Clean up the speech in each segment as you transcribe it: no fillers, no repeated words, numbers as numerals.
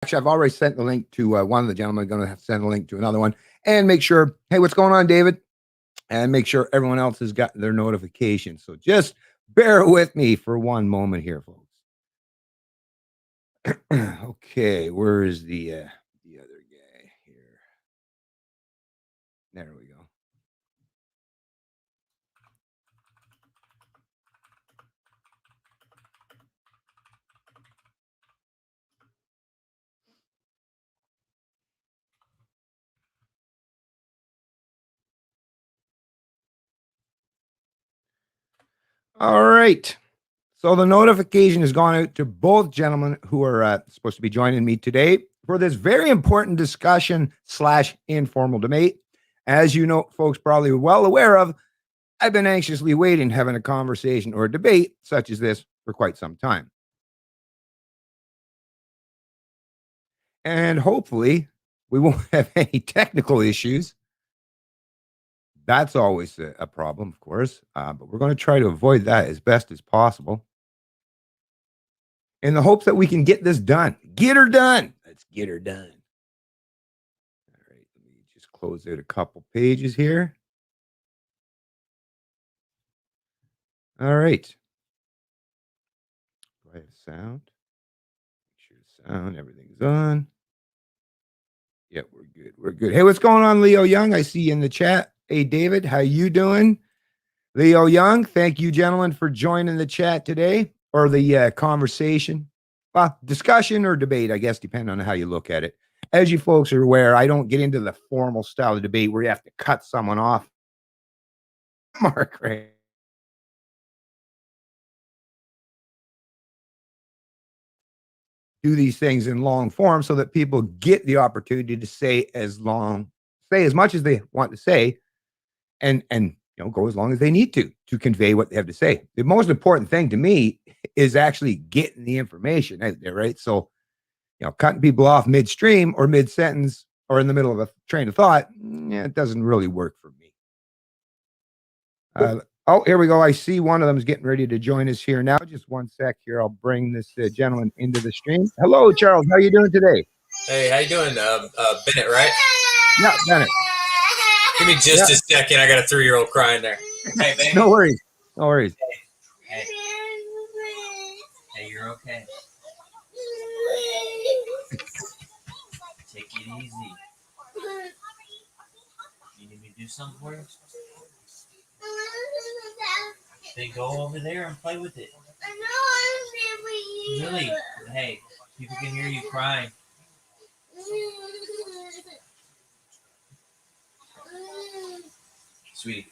Actually, I've already sent the link to one of the gentlemen. I'm going to have to send a link to another one and make sure, hey, what's going on, David? And make sure everyone else has got their notification. So just bear with me for one moment here, folks. Okay, where is the other guy here? There we go. All right. So the notification has gone out to both gentlemen who are supposed to be joining me today for this very important discussion / informal debate. As you know, folks probably well aware of, I've been anxiously waiting having a conversation or a debate such as this for quite some time. And hopefully we won't have any technical issues. That's always a problem, of course, but we're going to try to avoid that as best as possible in the hopes that we can get this done. Get her done. Let's get her done. All right, let me just close out a couple pages here. All right. Do I have sound? Make sure sound, everything's on. Yep, we're good. We're good. Hey, what's going on, Leo Young? I see you in the chat. Hey, David, how you doing? Leo Young, thank you, gentlemen, for joining the chat today or the conversation. Well, discussion or debate, I guess, depending on how you look at it. As you folks are aware, I don't get into the formal style of debate where you have to cut someone off. Mark, right? Do these things in long form so that people get the opportunity to say as much as they want to say, and go as long as they need to convey what they have to say. The most important thing to me is actually getting the information out there, right? So, cutting people off midstream or mid-sentence or in the middle of a train of thought, it doesn't really work for me. Oh, here we go. I see one of them is getting ready to join us here now. Just one sec here. I'll bring this gentleman into the stream. Hello, Charles. How are you doing today? Hey, how you doing? Bennett, right? Yeah, Bennett. Give me just a second. I got a 3-year-old crying there. Hey, baby. No worries. No worries. Hey, you're okay. Take it easy. You need me to do something for you? Then go over there and play with it. Really? Hey, people can hear you crying. Sweetie.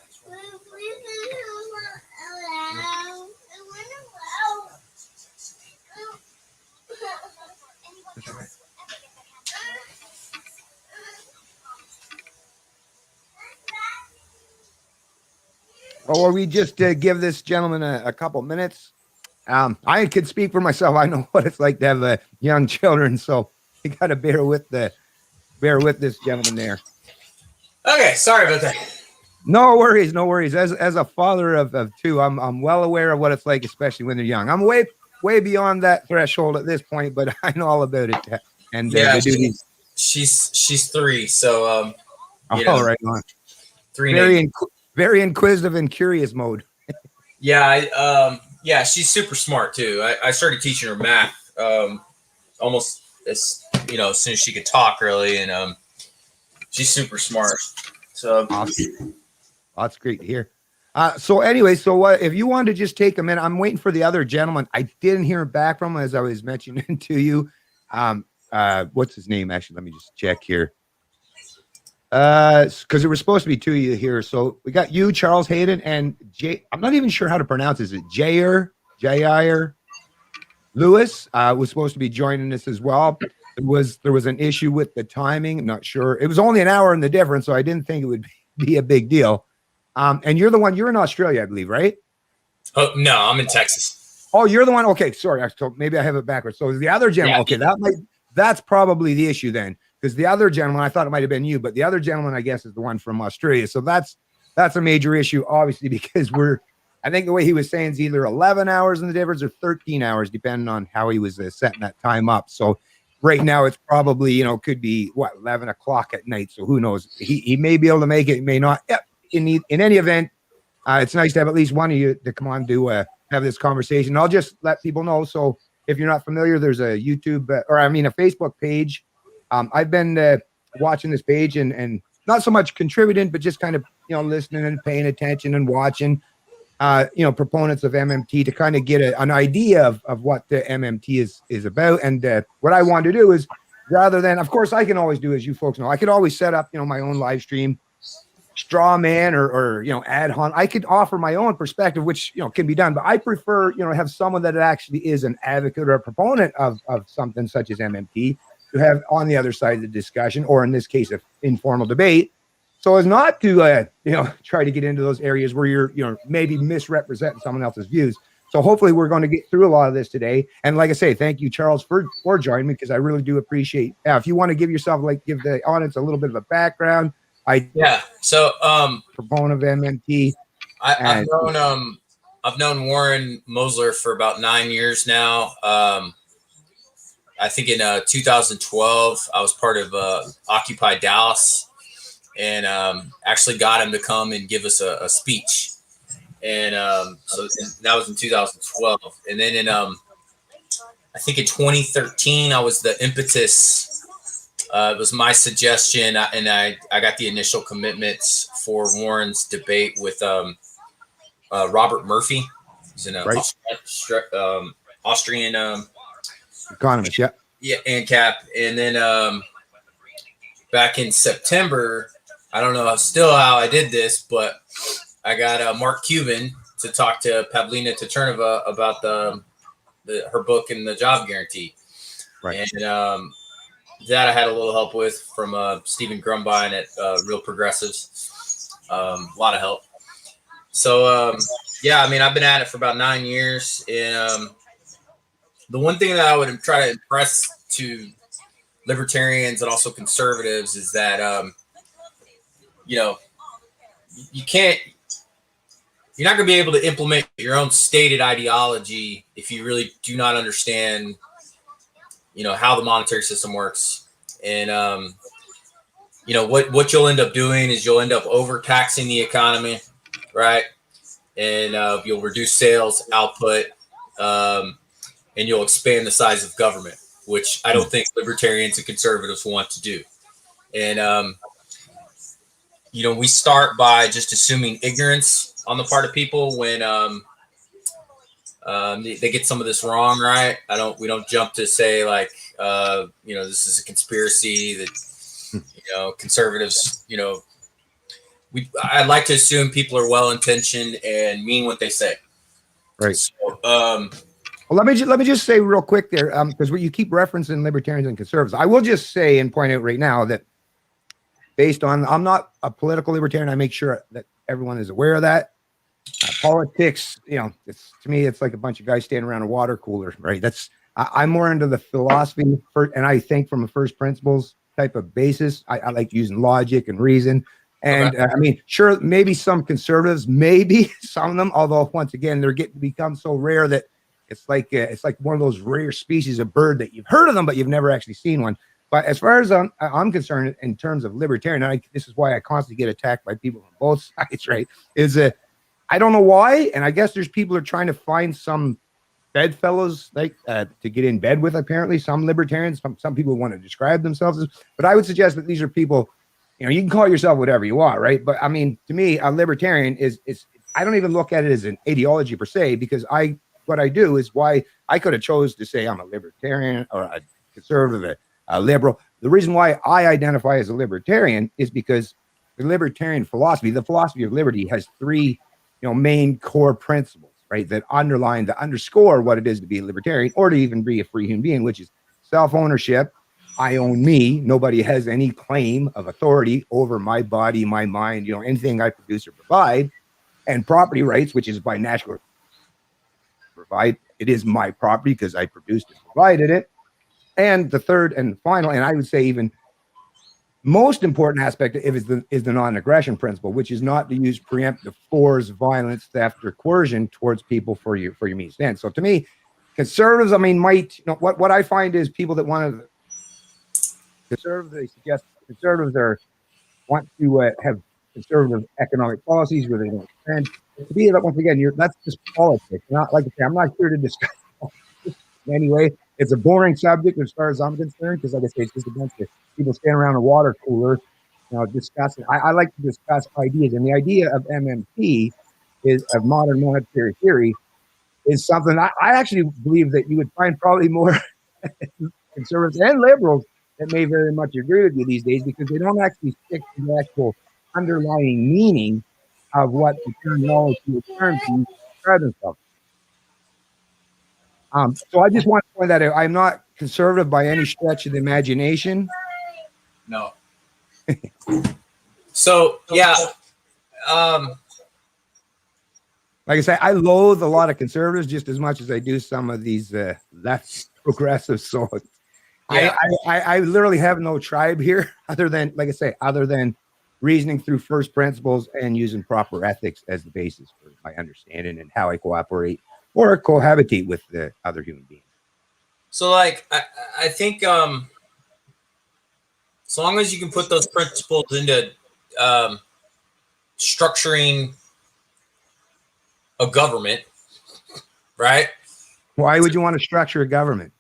Or we just give this gentleman a couple minutes. I could speak for myself. I know what it's like to have young children, so you got to bear with this gentleman there. Okay, sorry about that. No worries, no worries. As a father of two, I'm well aware of what it's like, especially when they're young. I'm way beyond that threshold at this point, but I know all about it. And yeah, she's 3, so right on. 3. Very inquisitive and curious mode. Yeah, she's super smart too. I started teaching her math almost as soon as she could talk, really, and she's super smart. So awesome. That's great to hear. So anyway, what if you wanted to just take a minute? I'm waiting for the other gentleman. I didn't hear back from him as I was mentioning to you. What's his name? Actually, let me just check here. Because there was supposed to be 2 of you here. So we got you, Charles Hayden, and Jay. I'm not even sure how to pronounce it. Is it Jair Lewis? Was supposed to be joining us as well. There was an issue with the timing. I'm not sure. It was only an hour in the difference, so I didn't think it would be a big deal. And you're in Australia, I believe, right? Oh no, I'm in Texas. Oh, you're the one. Okay, sorry. So maybe I have it backwards. So the other gentleman. Yeah. Okay, that's probably the issue then. Because the other gentleman, I thought it might have been you, but the other gentleman, I guess, is the one from Australia. So that's a major issue, obviously, because I think the way he was saying is either 11 hours in the difference or 13 hours, depending on how he was setting that time up. So right now it's probably, you know, could be what, 11 o'clock at night. So who knows? He may be able to make it, he may not. Yep. In any event, it's nice to have at least one of you to come on to have this conversation. I'll just let people know. So if you're not familiar, there's a YouTube a Facebook page. I've been watching this page and not so much contributing, but just kind of, you know, listening and paying attention and watching, you know, proponents of MMT to kind of get an idea of what the MMT is about. And what I want to do is, rather than, of course, I can always do, as you folks know, I could always set up, you know, my own live stream, straw man or you know, ad hoc. I could offer my own perspective, which, you know, can be done, but I prefer, you know, have someone that actually is an advocate or a proponent of something such as MMT to have on the other side of the discussion, or in this case, an informal debate, so as not to you know, try to get into those areas where you're, you know, maybe misrepresenting someone else's views. So hopefully we're going to get through a lot of this today. And like I say, thank you, Charles, for joining me, because I really do appreciate. If you want to give yourself, like, give the audience a little bit of a background. So proponent of MMT. I've known Warren Mosler for about 9 years now. I think in 2012 I was part of Occupy Dallas, and actually got him to come and give us a speech. And so that was in 2012. And then in I think in 2013 I was the impetus. It was my suggestion, and I got the initial commitments for Warren's debate with Robert Murphy. He's an Austrian economist, yeah, ANCAP. And then back in September, I don't know still how I did this, but I got Mark Cuban to talk to Pavlina Tachernova about her book and the job guarantee. Right. And that I had a little help with from Stephen Grumbine at Real Progressives. A lot of help. So, yeah, I mean, I've been at it for about 9 years. And the one thing that I would try to impress to libertarians and also conservatives is that, you know, you're not going to be able to implement your own stated ideology if you really do not understand, you know, how the monetary system works. And, you know, what you'll end up doing is you'll end up overtaxing the economy, right? And you'll reduce sales output, and you'll expand the size of government, which I don't think libertarians and conservatives want to do. And, you know, we start by just assuming ignorance on the part of people when they get some of this wrong, right? We don't jump to say like, you know, this is a conspiracy that, you know, conservatives, you know, I'd like to assume people are well-intentioned and mean what they say. Right. So, well, let me just say real quick there, because you keep referencing libertarians and conservatives. I will just say and point out right now that based on, I'm not a political libertarian. I make sure that everyone is aware of that. Politics, you know, to me, it's like a bunch of guys standing around a water cooler, right? I'm more into the philosophy, and I think from a first principles type of basis. I like using logic and reason. And I mean, sure, maybe some conservatives, maybe some of them, although once again, they're getting to become so rare that it's like one of those rare species of bird that you've heard of them, but you've never actually seen one. But as far as I'm concerned, in terms of libertarian, this is why I constantly get attacked by people on both sides, right? I don't know why, and I guess there's people who are trying to find some bedfellows like to get in bed with. Apparently, some libertarians, some people want to describe themselves as. But I would suggest that these are people. You know, you can call yourself whatever you want, right? But I mean, to me, a libertarian is I don't even look at it as an ideology per se, because what I do is why I could have chose to say I'm a libertarian or a conservative, a liberal. The reason why I identify as a libertarian is because the libertarian philosophy, the philosophy of liberty, has three, you know, main core principles, right? That underscore what it is to be a libertarian or to even be a free human being, which is self-ownership. I own me. Nobody has any claim of authority over my body, my mind, you know, anything I produce or provide. And property rights, which is by natural provide. It is my property because I produced and provided it. And the third and final, and I would say even most important aspect of it is the non-aggression principle, which is not to use preemptive force, violence, theft, or coercion towards people for your means stand. So to me, conservatives, I mean, what I find is people that want to Conservatives, they suggest conservatives want to have conservative economic policies where they don't spend. To be that, once again, that's just politics. Not like I say, I'm not here to discuss politics anyway. It's a boring subject as far as I'm concerned because, like I say, it's just a bunch of people standing around a water cooler, discussing. I like to discuss ideas, and the idea of MMT is of modern monetary theory is something I actually believe that you would find probably more conservatives and liberals that may very much agree with you these days because they don't actually stick to the actual underlying meaning of what the terminology is termed to describe themselves. So I just want to point that out. I'm not conservative by any stretch of the imagination. No. So yeah, like I say, I loathe a lot of conservatives just as much as I do some of these left progressives. So yeah. I literally have no tribe here other than, like I say, other than reasoning through first principles and using proper ethics as the basis for my understanding and how I cooperate or cohabitate with the other human beings. So like, I think as long as you can put those principles into structuring a government, right? Why would you want to structure a government?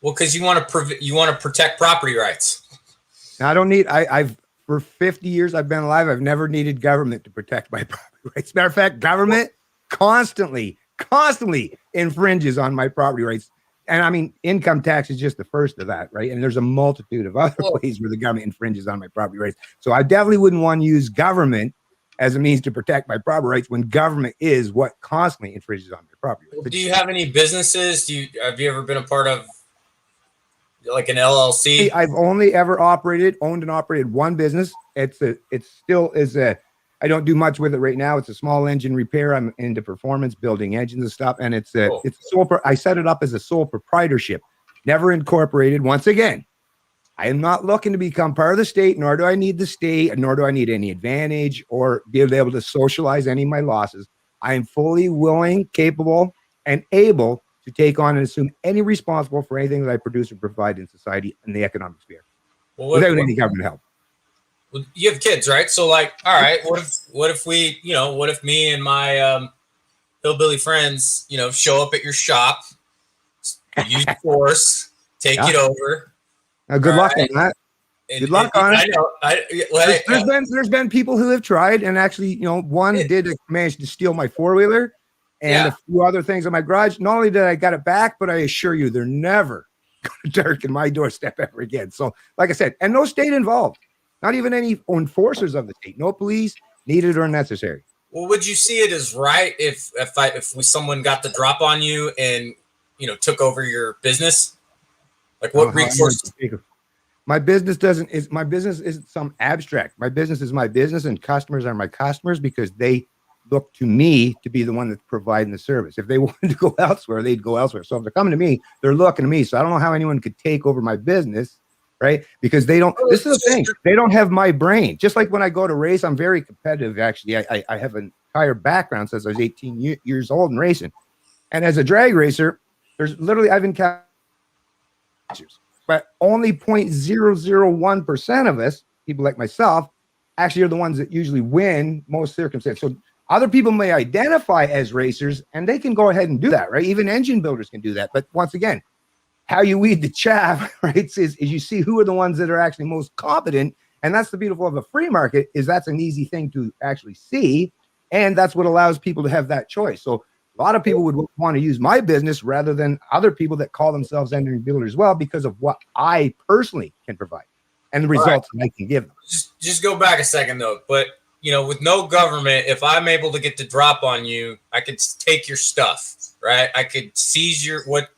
Well, because you want to protect property rights. Now, I don't need. I've for 50 years I've been alive. I've never needed government to protect my property rights. Matter of fact, government constantly infringes on my property rights. And I mean, income tax is just the first of that, right? And there's a multitude of other ways where the government infringes on my property rights. So I definitely wouldn't want to use government as a means to protect my property rights when government is what constantly infringes on my property rights. Do you have any businesses? Have you ever been a part of like an LLC? I've only ever owned and operated one business. It still is I don't do much with it right now. It's a small engine repair. I'm into performance, building engines and stuff. And it's I set it up as a sole proprietorship, never incorporated. Once again, I am not looking to become part of the state, nor do I need the state, nor do I need any advantage or be able to socialize any of my losses. I am fully willing, capable, and able to take on and assume any responsible for anything that I produce or provide in society in the economic sphere without any government help. Well, you have kids, right? So like, all right, what if me and my hillbilly friends, show up at your shop, use force, take it over. Good luck on that. Good luck on it. There's been people who have tried, and actually, one did manage to steal my four-wheeler and a few other things in my garage. Not only did I got it back, but I assure you, they're never going to darken my doorstep ever again. So, like I said, and no state involved, not even any enforcers of the state, no police needed or necessary. Well, would you see it as right if someone got the drop on you and took over your business? Like what resources? My business isn't some abstract. My business is my business, and customers are my customers because they look to me to be the one that's providing the service. If they wanted to go elsewhere, they'd go elsewhere. So if they're coming to me, they're looking to me. So I don't know how anyone could take over my business, right? Because they don't. This is the thing. They don't have my brain. Just like when I go to race, I'm very competitive. Actually, I have an entire background since I was 18 years old in racing, and as a drag racer, there's literally I've encountered. But only 0.001% of us, people like myself, actually are the ones that usually win most circumstances. So other people may identify as racers, and they can go ahead and do that, right? Even engine builders can do that. But once again, how you weed the chaff, right, is you see who are the ones that are actually most competent. And that's the beautiful of a free market, is that's an easy thing to actually see. And that's what allows people to have that choice. So a lot of people would want to use my business rather than other people that call themselves engine builders as well, because of what I personally can provide and the results that I can give them. Just go back a second though. But with no government, if I'm able to get the drop on you, I could take your stuff, right? I could seize what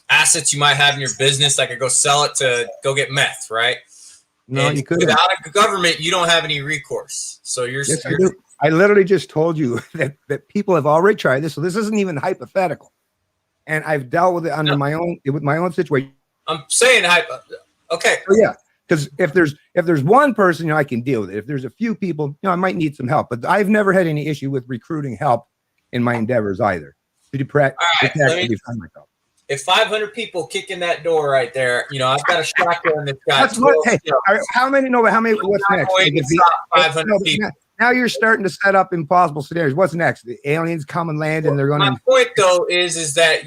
assets you might have in your business. I could go sell it to go get meth, right? No, and you could. Without a government, you don't have any recourse. So yes, I literally just told you that people have already tried this. So this isn't even hypothetical. And I've dealt with it with my own situation. I'm saying okay. So yeah. Because if there's one person, I can deal with it. If there's a few people, I might need some help. But I've never had any issue with recruiting help in my endeavors either. To protect myself. if 500 people kick in that door right there, you know, I've got a shotgun that's got That's what. 12 Hey, shells. how many? No, but how many? What's Not next? going Like, to if the- stop 500 no, but people. now you're starting to set up impossible scenarios. What's next? The aliens come and land, and they're going My to. point though is that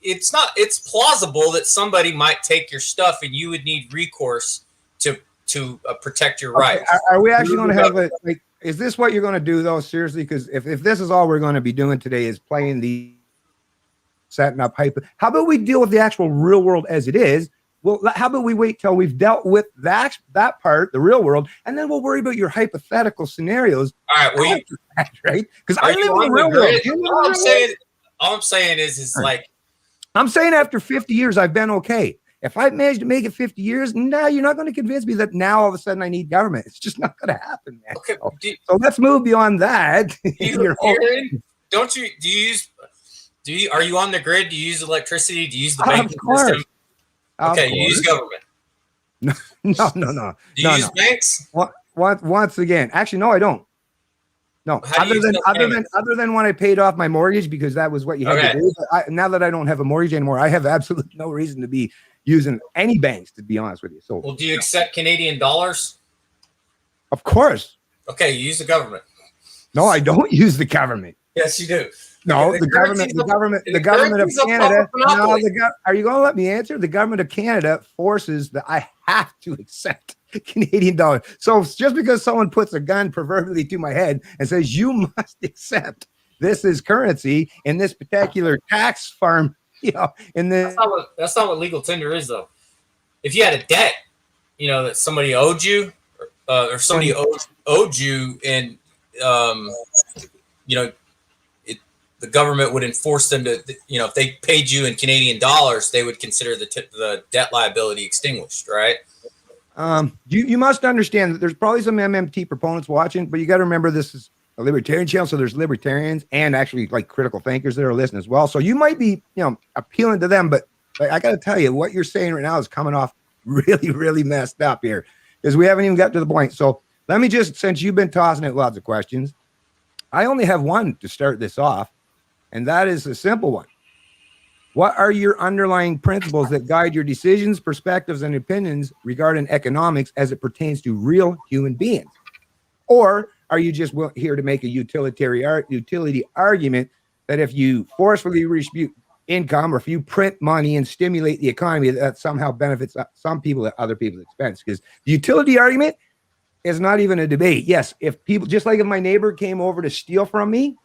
it's plausible that somebody might take your stuff and you would need recourse to protect your Okay, rights. are we actually going to have a like? Is this what you're going to do though? Seriously, because if this is all we're going to be doing today is playing the setting up hype. How about we deal with the actual real world as it is? Well, how about we wait till we've dealt with that part, the real world, and then we'll worry about your hypothetical scenarios. All right, well, right? Because are I you live in the on real the world. grid? All I'm saying is like, I'm saying after 50 years, I've been okay. If I've managed to make it 50 years, no, you're not going to convince me that now all of a sudden I need government. It's just not going to happen, man. okay, So let's move beyond that. Are you on the grid? Do you use electricity? Do you use the Of banking course. system? Of Okay, you course. use government. No. Do you use banks? Once again, actually, no, I don't. No, How do you use other than when I paid off my mortgage because that was what you had to do. But now that I don't have a mortgage anymore, I have absolutely no reason to be using any banks, to be honest with you. So, well, do you accept Canadian dollars? Of course. Okay, you use the government. No, I don't use the government. Yes, you do. No, The the government of Canada. No, are you going to let me answer? The government of Canada forces that I have to accept Canadian dollars. So just because someone puts a gun proverbially to my head and says you must accept this is currency in this particular tax farm, you know, that's not what legal tender is, though. If you had a debt, you know, that somebody owed you, or somebody owed you, and you know, the government would enforce them to, you know, if they paid you in Canadian dollars, they would consider the debt liability extinguished, right? You must understand that there's probably some MMT proponents watching, but you got to remember this is a libertarian channel, so there's libertarians and actually like critical thinkers that are listening as well. So you might be, you know, appealing to them, but like, I got to tell you, what you're saying right now is coming off really, really messed up here because we haven't even got to the point. So let me just, since you've been tossing out lots of questions, I only have one to start this off. And that is a simple one. What are your underlying principles that guide your decisions, perspectives, and opinions regarding economics as it pertains to real human beings? Or are you just here to make a utility argument that if you forcefully redistribute income or if you print money and stimulate the economy, that somehow benefits some people at other people's expense? Because the utility argument is not even a debate. Yes, if people, just like if my neighbor came over to steal from me,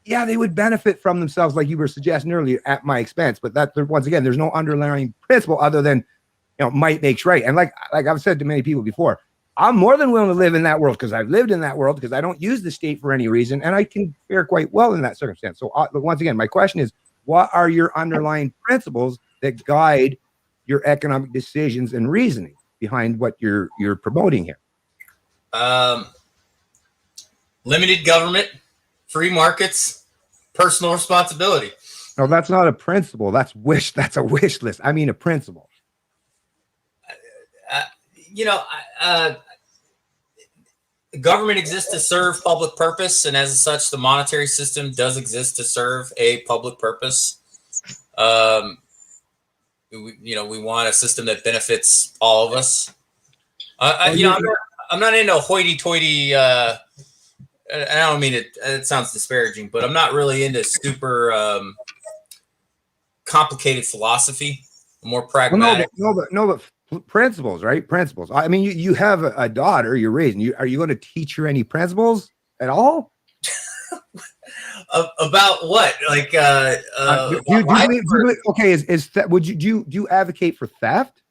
yeah, they would benefit from themselves, like you were suggesting earlier, at my expense. But that, once again, there's no underlying principle other than, you know, might makes right. And like I've said to many people before, I'm more than willing to live in that world because I've lived in that world because I don't use the state for any reason, and I can fare quite well in that circumstance. So, once again, my question is, what are your underlying principles that guide your economic decisions and reasoning behind what you're promoting here? Limited government, free markets, personal responsibility. No, that's not a principle. That's a wish list. I mean a principle. You know, government exists to serve public purpose, and as such, the monetary system does exist to serve a public purpose. We want a system that benefits all of us. I'm not into hoity-toity. I don't mean it. It sounds disparaging, but I'm not really into super complicated philosophy. I'm more pragmatic. But principles, right? Principles. I mean, you have a daughter you're raising. Are you going to teach her any principles at all? About what? Like, okay. Would you advocate for theft?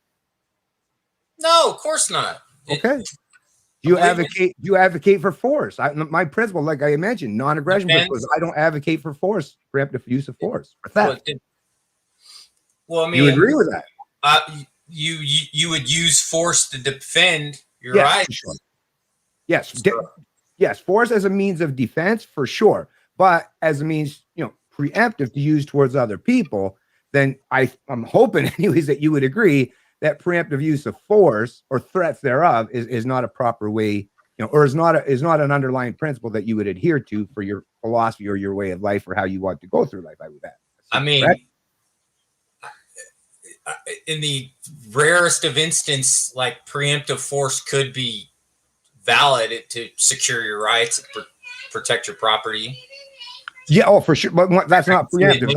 No, of course not. Okay. Do you advocate for force? My principle, like I mentioned, non-aggression principles. I don't advocate for force, preemptive use of force, or theft. Well, I mean, you agree with that? You would use force to defend your rights. Sure. Yes, force as a means of defense for sure, but as a means, preemptive to use towards other people, then I'm hoping anyways that you would agree that preemptive use of force or threats thereof is not a proper way, or is not an underlying principle that you would adhere to for your philosophy or your way of life or how you want to go through life. I would add. I mean, in the rarest of instance, like preemptive force could be valid to secure your rights, protect your property. Yeah, oh, for sure. But that's not preemptive.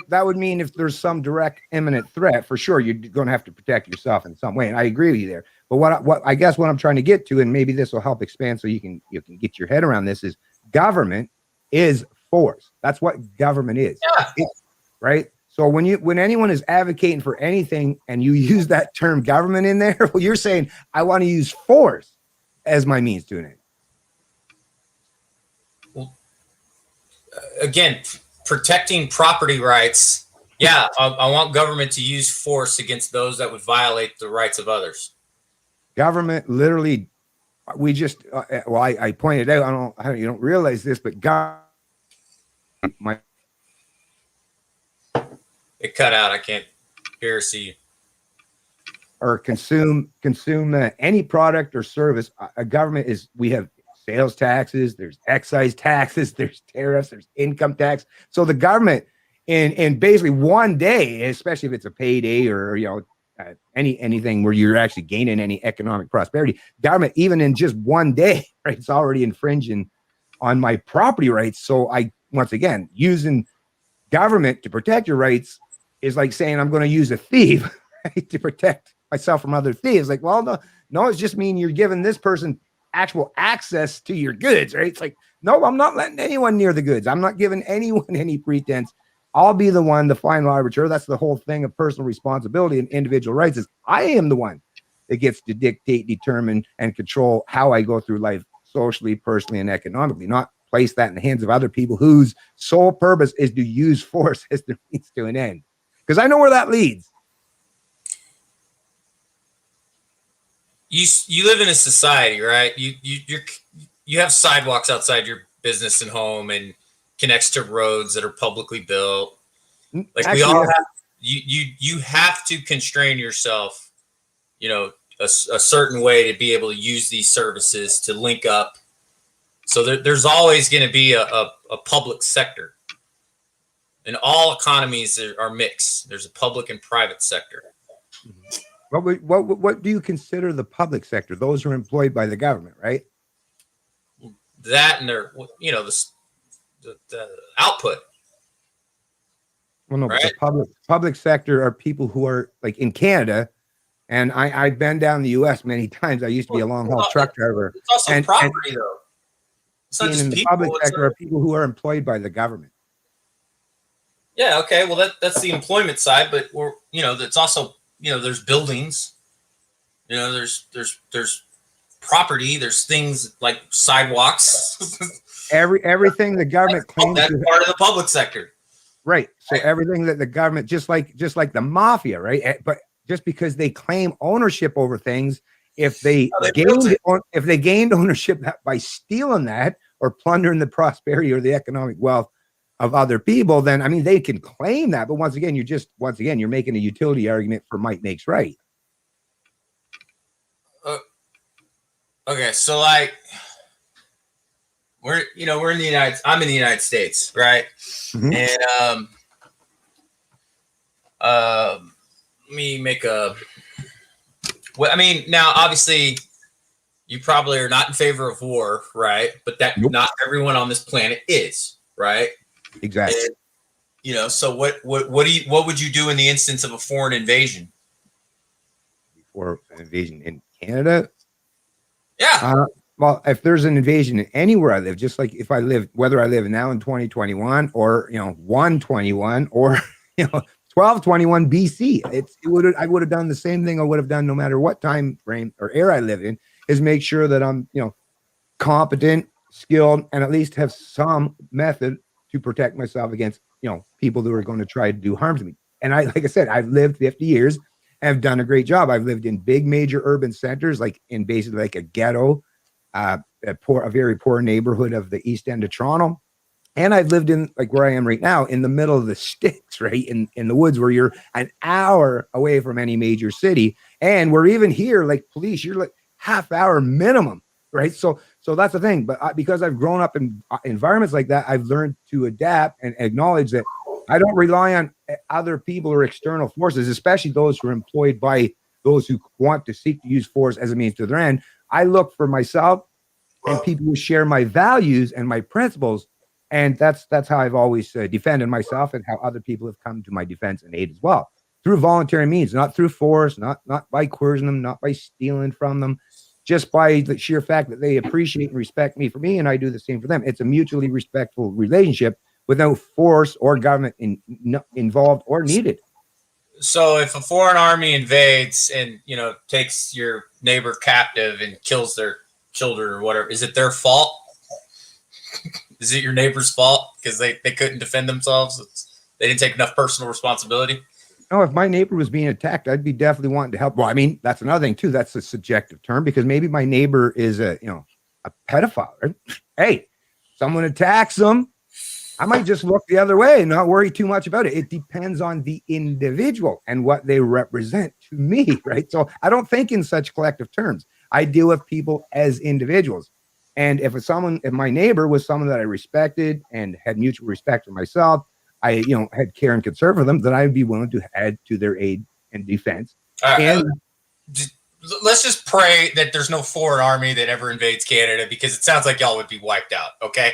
That would mean if there's some direct imminent threat, for sure, you're going to have to protect yourself in some way. And I agree with you there. But what I guess what I'm trying to get to, and maybe this will help expand so you can get your head around this, is government is force. That's what government is. Yeah. Right. So when anyone is advocating for anything and you use that term government in there, well, you're saying I want to use force as my means to an end. Again, protecting property rights. Yeah, I want government to use force against those that would violate the rights of others. Government literally, we just, I pointed out, you don't realize this, but it cut out. I can't hear or see you. Or consume any product or service. A government is, we have sales taxes, there's excise taxes, there's tariffs, there's income tax. So the government in basically one day, especially if it's a payday or anything where you're actually gaining any economic prosperity, government even in just one day, right, it's already infringing on my property rights. So I, once again, using government to protect your rights is like saying I'm going to use a thief, right, to protect myself from other thieves. Like, well, no, it's just mean you're giving this person actual access to your goods, right? It's like, no, I'm not letting anyone near the goods. I'm not giving anyone any pretense. I'll be the one, the final arbiter. That's the whole thing of personal responsibility and individual rights, is I am the one that gets to dictate, determine, and control how I go through life socially, personally, and economically, not place that in the hands of other people whose sole purpose is to use force as the means to an end. Because I know where that leads. You live in a society, right? You have sidewalks outside your business and home, and connects to roads that are publicly built. Like actually, we all have, you have to constrain yourself, a certain way to be able to use these services to link up. So there's always going to be a public sector, and all economies are mixed. There's a public and private sector. Mm-hmm. What do you consider the public sector? Those who are employed by the government, right? That and their, the output. Well, no, right? But the public sector are people who are like in Canada, and I've been down the U.S. many times. I used to be a long haul truck driver. It's also property, though. It's not just in the public sector are people who are employed by the government. Yeah. Okay. Well, that's the employment side, but that's also. There's buildings, there's property, there's things like sidewalks. everything the government claims that's part of the public sector. Right. So everything that the government, just like the mafia, right? But just because they claim ownership over things, if they gained ownership by stealing that or plundering the prosperity or the economic wealth of other people, then I mean they can claim that, but once again you're making a utility argument for might makes right. Okay, so like we're in the I'm in the United States, right? Mm-hmm. And let me make now obviously you probably are not in favor of war, right? But that Not everyone on this planet is, right? Exactly. And, so what would you do in the instance of a foreign invasion? Before an invasion in Canada? Yeah. Well, if there's an invasion anywhere I live, just like if I live, whether I live now in 2021 or 121 or 1221 BC, I would have done the same thing I would have done no matter what time frame or era I live in, is make sure that I'm competent, skilled, and at least have some method to protect myself against, people who are going to try to do harm to me. And like I said, I've lived 50 years and I've done a great job. I've lived in big major urban centers, like in basically like a ghetto, a very poor neighborhood of the East End of Toronto. And I've lived in, like where I am right now, in the middle of the sticks, right? In the woods where you're an hour away from any major city. And we're even here, like police, you're like half hour minimum. Right. So that's the thing. But because I've grown up in environments like that, I've learned to adapt and acknowledge that I don't rely on other people or external forces, especially those who are employed by those who want to seek to use force as a means to their end. I look for myself and people who share my values and my principles, and that's how I've always defended myself, and how other people have come to my defense and aid as well, through voluntary means, not through force, not by coercing them, not by stealing from them, just by the sheer fact that they appreciate and respect me for me, and I do the same for them. It's a mutually respectful relationship with no force or government involved or needed. So if a foreign army invades and, you know, takes your neighbor captive and kills their children or whatever, is it their fault? Is it your neighbor's fault because they couldn't defend themselves? They didn't take enough personal responsibility? No, if my neighbor was being attacked, I'd be definitely wanting to help. Well, I mean, that's another thing too. That's a subjective term, because maybe my neighbor is a pedophile. Right? Hey, someone attacks them, I might just look the other way and not worry too much about it. It depends on the individual and what they represent to me, right? So I don't think in such collective terms. I deal with people as individuals. And if my neighbor was someone that I respected and had mutual respect for myself, I, had care and concern for them, then I'd be willing to add to their aid and defense. Let's just pray that there's no foreign army that ever invades Canada, because it sounds like y'all would be wiped out. Okay.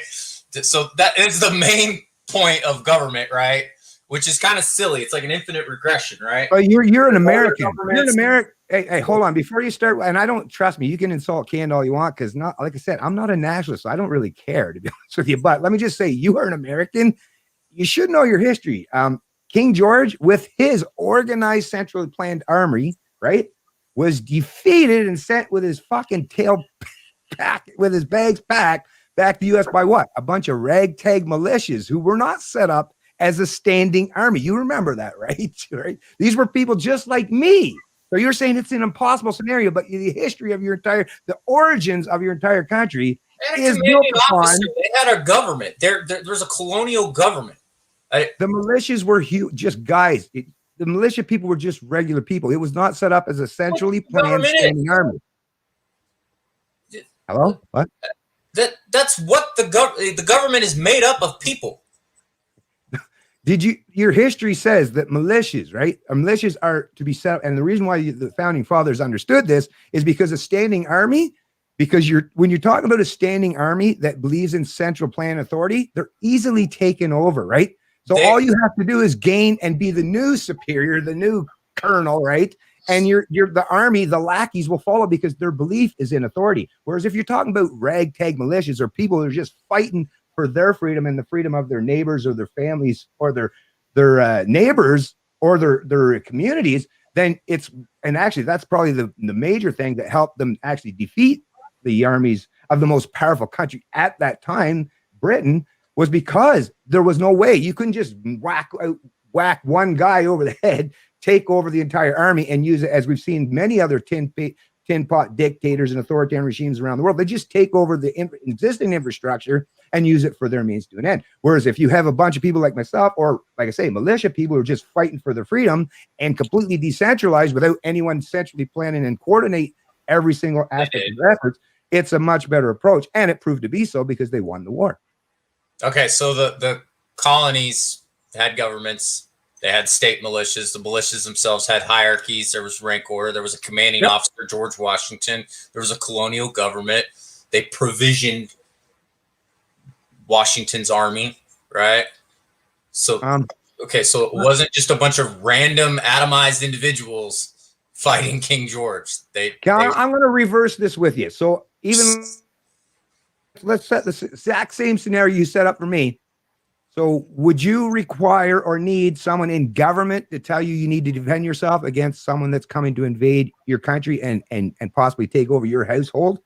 So that is the main point of government, right? Which is kind of silly. It's like an infinite regression, right? But you're an American. You're an American. Hey, hold on. Before you start, and I don't, trust me, you can insult Canada all you want, because not, like I said, I'm not a nationalist, so I don't really care, to be honest with you. But let me just say, you are an American. You should know your history. King George, with his organized, centrally planned army, right, was defeated and sent with his fucking tail packed, with his bags packed, back to the U.S. by what? A bunch of ragtag militias who were not set up as a standing army. You remember that, right? Right? These were people just like me. So you're saying it's an impossible scenario, but the history of the origins of your entire country is built upon. They had a government. There's a colonial government. The militias were huge, just guys. The militia people were just regular people. It was not set up as a centrally planned standing army. Hello? What? That's what the government is made up of people. Your history says that militias, right? Militias are to be set up, and the reason why the founding fathers understood this is because a standing army, because when you're talking about a standing army that believes in central plan authority, they're easily taken over, right? So all you have to do is gain and be the new superior, the new colonel, right? And you're the army, the lackeys will follow because their belief is in authority. Whereas if you're talking about ragtag militias or people who are just fighting for their freedom and the freedom of their neighbors or their families or their neighbors or their communities, then actually that's probably the major thing that helped them actually defeat the armies of the most powerful country at that time, Britain, was because there was no way. You couldn't just whack one guy over the head, take over the entire army, and use it, as we've seen many other tin pot dictators and authoritarian regimes around the world. They just take over the existing infrastructure and use it for their means to an end. Whereas if you have a bunch of people like myself, or like I say, militia people who are just fighting for their freedom and completely decentralized without anyone centrally planning and coordinate every single aspect of their efforts, it's a much better approach. And it proved to be so because they won the war. Okay, so the colonies had governments. They had state militias. The militias themselves had hierarchies. There was rank order. There was a commanding officer, George Washington. There was a colonial government. They provisioned Washington's army, right? So, so it wasn't just a bunch of random atomized individuals fighting King George. I'm going to reverse this with you. So let's set the exact same scenario you set up for me. So would you require or need someone in government to tell you need to defend yourself against someone that's coming to invade your country and possibly take over your household?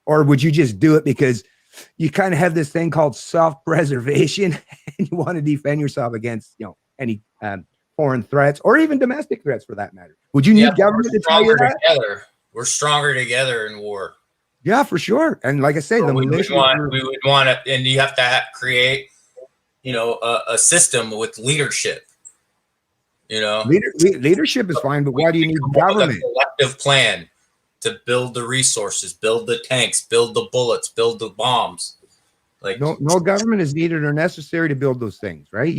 Or would you just do it because you kind of have this thing called self-preservation and you want to defend yourself against, any foreign threats or even domestic threats for that matter? Would you need government to tell you that? Together. We're stronger together in war. Yeah, for sure. And like I say, we would want to, and you have to create, a system with leadership. Leadership is fine, but why do you need government? A collective plan to build the resources, build the tanks, build the bullets, build the bombs. Like, no government is needed or necessary to build those things, right?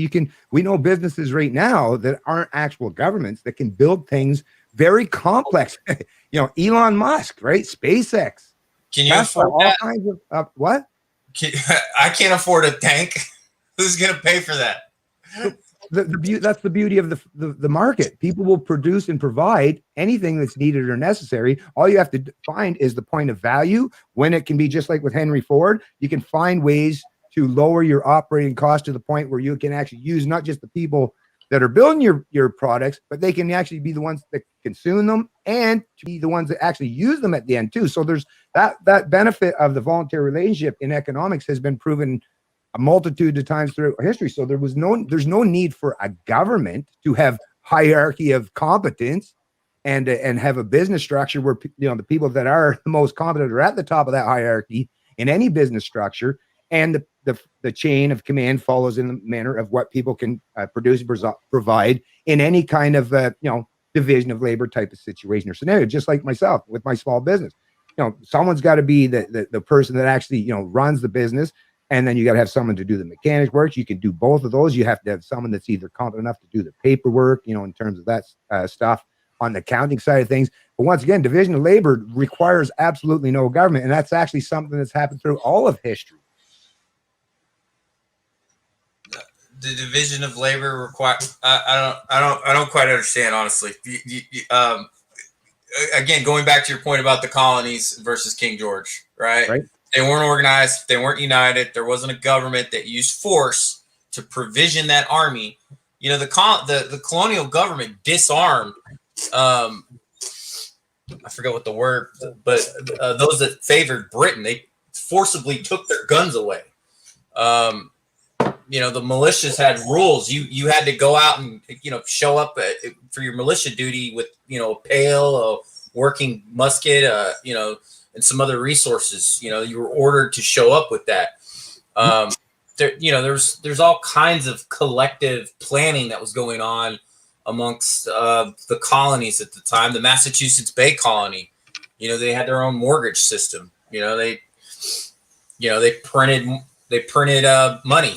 We know businesses right now that aren't actual governments that can build things very complex. Elon Musk, right? SpaceX, can you Tesla, afford all that? kinds of what? I can't afford a tank. Who's gonna pay for that? That's the beauty of the market. People will produce and provide anything that's needed or necessary. All you have to find is the point of value. When it can be just like with Henry Ford, you can find ways to lower your operating cost to the point where you can actually use not just the people that are building your products, but they can actually be the ones that consume them and to be the ones that actually use them at the end too. So there's that benefit of the voluntary relationship in economics has been proven a multitude of times throughout history. So there's no need for a government to have hierarchy of competence and have a business structure where the people that are the most competent are at the top of that hierarchy in any business structure, and the chain of command follows in the manner of what people can produce and provide in any kind of division of labor type of situation or scenario. Just like myself with my small business, someone's got to be the person that actually runs the business. And then you got to have someone to do the mechanics work. You can do both of those. You have to have someone that's either competent enough to do the paperwork, in terms of that stuff on the accounting side of things. But once again, division of labor requires absolutely no government. And that's actually something that's happened through all of history. The division of labor require. I don't quite understand, honestly. Again, going back to your point about the colonies versus King George, right? Right. They weren't organized. They weren't united. There wasn't a government that used force to provision that army. The colonial government disarmed. I forget what the word, but those that favored Britain, they forcibly took their guns away. The militias had rules. You had to go out and show up for your militia duty with a pail, a working musket, and some other resources. You were ordered to show up with that. There's all kinds of collective planning that was going on amongst the colonies at the time. The Massachusetts Bay Colony, they had their own mortgage system. They printed money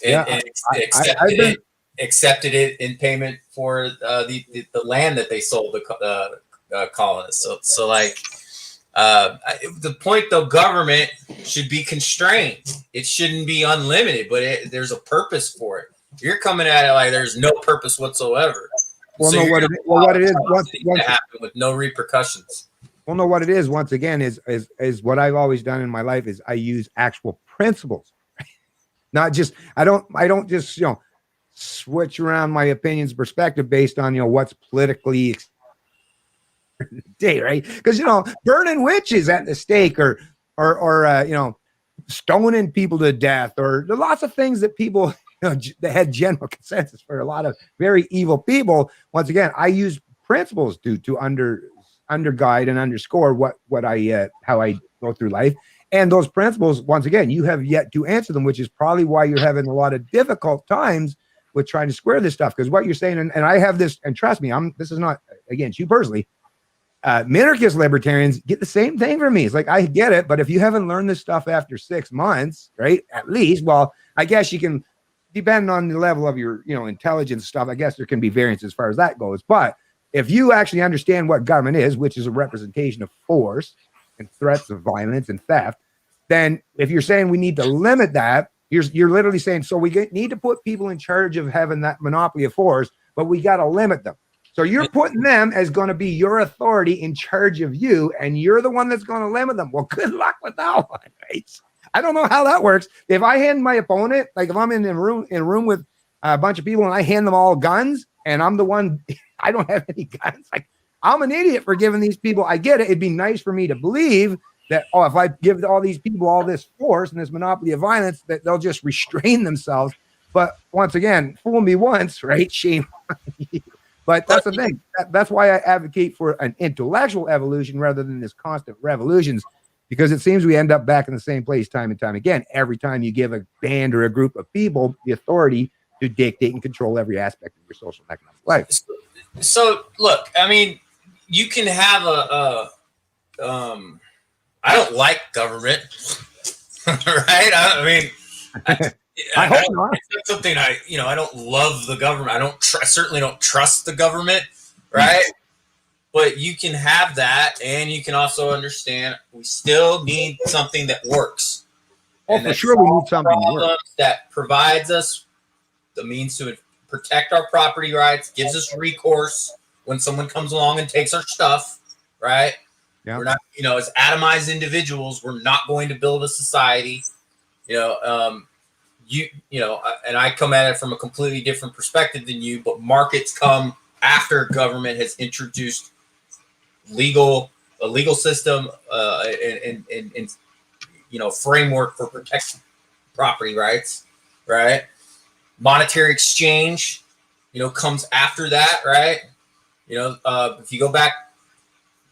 and accepted it in payment for the land that they sold the colonists. So like the point though, government should be constrained. It shouldn't be unlimited, but there's a purpose for it. You're coming at it like there's no purpose whatsoever. Well, so what it is happen with no repercussions. Well, no, what it is once again is what I've always done in my life is I use actual principles, not just I don't just switch around my opinions perspective based on what's politically day, right? Because burning witches at the stake or stoning people to death, or there are lots of things that people that had general consensus for a lot of very evil people. Once again, I use principles to underguide and underscore what I how I go through life. And those principles, once again, you have yet to answer them, which is probably why you're having a lot of difficult times with trying to square this stuff. Because what you're saying, and I have this, and trust me, this is not against you personally. Minarchist libertarians get the same thing from me. It's like, I get it, but if you haven't learned this stuff after 6 months, right, at least, well, I guess you can, depending on the level of your, intelligence stuff, I guess there can be variance as far as that goes. But if you actually understand what government is, which is a representation of force and threats of violence and theft, then if you're saying we need to limit that, you're literally saying, so we need to put people in charge of having that monopoly of force, but we got to limit them. So you're putting them as going to be your authority in charge of you, and you're the one that's going to limit them. Well, good luck with that one, right? I don't know how that works. If I hand my opponent, like if I'm in a room with a bunch of people and I hand them all guns, and I'm the one, I don't have any guns. Like, I'm an idiot for giving these people. I get it. It'd be nice for me to believe that, if I give all these people all this force and this monopoly of violence, that they'll just restrain themselves. But once again, fool me once, right? Shame on you. But that's the thing. That's why I advocate for an intellectual evolution rather than this constant revolutions, because it seems we end up back in the same place time and time again. Every time you give a band or a group of people the authority to dictate and control every aspect of your social and economic life. So look, I mean, you can have I don't like government. right? I mean, I hope not. it's not something I don't love the government. I certainly don't trust the government, right? But you can have that, and you can also understand we still need something that works. Oh, for sure, we need something to work. That provides us the means to protect our property rights, gives us recourse when someone comes along and takes our stuff, right? Yeah. We're not, as atomized individuals, we're not going to build a society. And I come at it from a completely different perspective than you, but markets come after government has introduced a legal system, and framework for protecting property rights, right? Monetary exchange, comes after that, right? If you go back,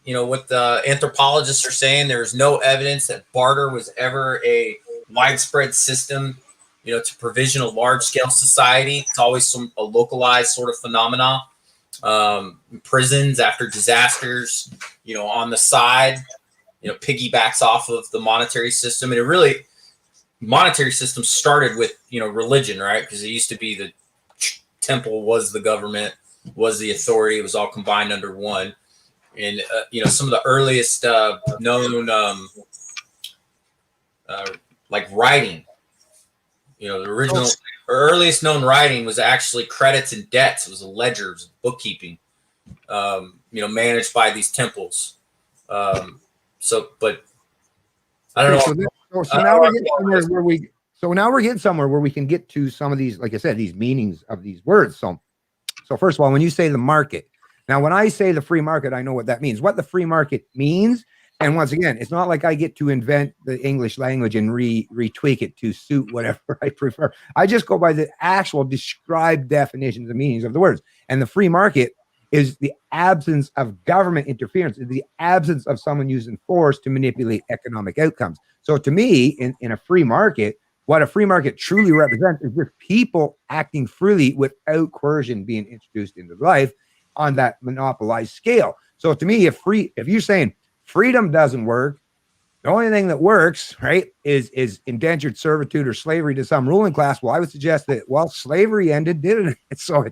what the anthropologists are saying, there is no evidence that barter was ever a widespread system, to provision a large-scale society. It's always a localized sort of phenomena. Prisons after disasters, on the side, piggybacks off of the monetary system. And monetary system started with, religion, right? Because it used to be the temple was the government, was the authority. It was all combined under one. And, some of the earliest known, like writing, the original or earliest known writing was actually credits and debts. It was a ledger, it was bookkeeping, managed by these temples. But I don't know. So now we're getting somewhere now we're getting somewhere where we can get to some of these, like I said, these meanings of these words. So first of all, when you say the market, now when I say the free market, I know what that means, what the free market means. And once again, it's not like I get to invent the English language and retweak it to suit whatever I prefer. I just go by the actual described definitions and meanings of the words. And the free market is the absence of government interference, is the absence of someone using force to manipulate economic outcomes. So to me, in a free market, what a free market truly represents is just people acting freely without coercion being introduced into life on that monopolized scale. So to me, if you're saying freedom doesn't work, the only thing that works, right, is indentured servitude or slavery to some ruling class. Well, I would suggest that, slavery ended, didn't it? So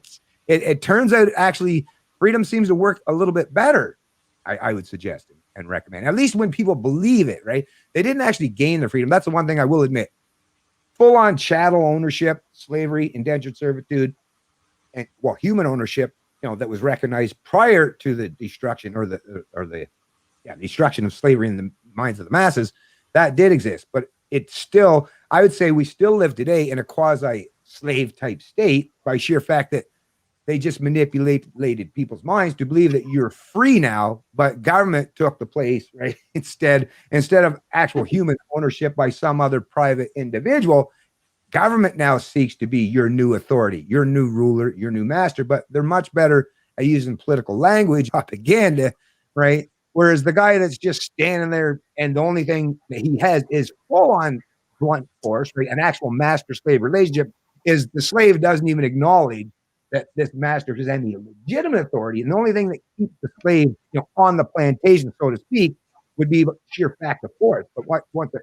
it turns out actually freedom seems to work a little bit better, I would suggest and recommend, at least when people believe it, right? They didn't actually gain their freedom. That's the one thing I will admit. Full-on chattel ownership, slavery, indentured servitude, and human ownership, that was recognized prior to the destruction or the destruction of slavery in the minds of the masses, that did exist. But it's still, I would say we still live today in a quasi-slave type state by sheer fact that they just manipulated people's minds to believe that you're free now, but government took the place, right? Instead of actual human ownership by some other private individual, government now seeks to be your new authority, your new ruler, your new master, but they're much better at using political language, propaganda, right? Whereas the guy that's just standing there and the only thing that he has is full-on blunt force, right? An actual master-slave relationship, is the slave doesn't even acknowledge that this master has any legitimate authority. And the only thing that keeps the slave, on the plantation, so to speak, would be sheer fact of force. But once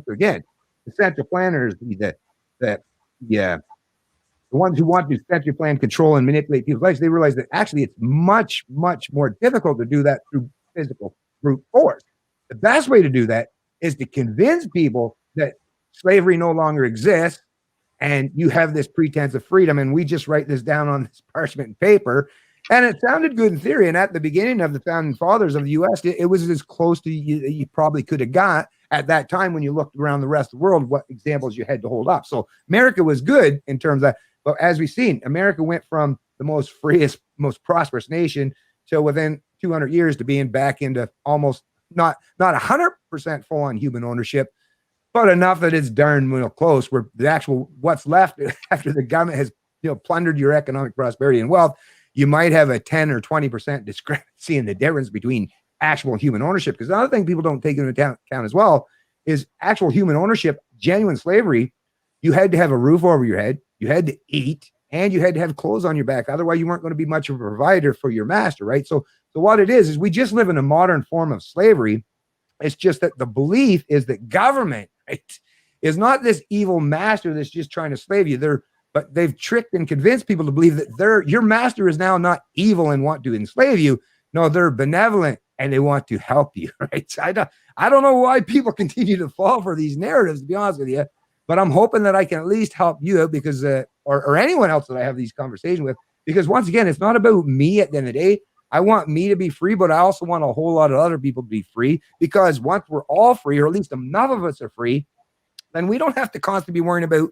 again, the central planners, the ones who want to centrally plan, control, and manipulate people's lives, they realize that actually it's much, much more difficult to do that through physical brute force. The best way to do that is to convince people that slavery no longer exists and you have this pretense of freedom. And we just write this down on this parchment and paper. And it sounded good in theory. And at the beginning of the founding fathers of the U.S., it was as close to you probably could have got at that time when you looked around the rest of the world, what examples you had to hold up. So America was good in terms of, but as we've seen, America went from the most freest, most prosperous nation to within 200 years to being back into almost not 100% full on human ownership, but enough that it's darn close, where the actual what's left after the government has plundered your economic prosperity and wealth, you might have a 10 or 20% discrepancy in the difference between actual human ownership. Because the other thing people don't take into account as well is actual human ownership. Genuine slavery, you had to have a roof over your head, you had to eat, and you had to have clothes on your back. Otherwise, you weren't going to be much of a provider for your master, right? So what it is we just live in a modern form of slavery. It's just that the belief is that government, right, is not this evil master that's just trying to slave you. But they've tricked and convinced people to believe that your master is now not evil and want to enslave you. No, they're benevolent and they want to help you, right? So I don't know why people continue to fall for these narratives, to be honest with you, but I'm hoping that I can at least help you out because, or anyone else that I have these conversations with, because once again, it's not about me at the end of the day. I want me to be free, but I also want a whole lot of other people to be free, because once we're all free, or at least enough of us are free, then we don't have to constantly be worrying about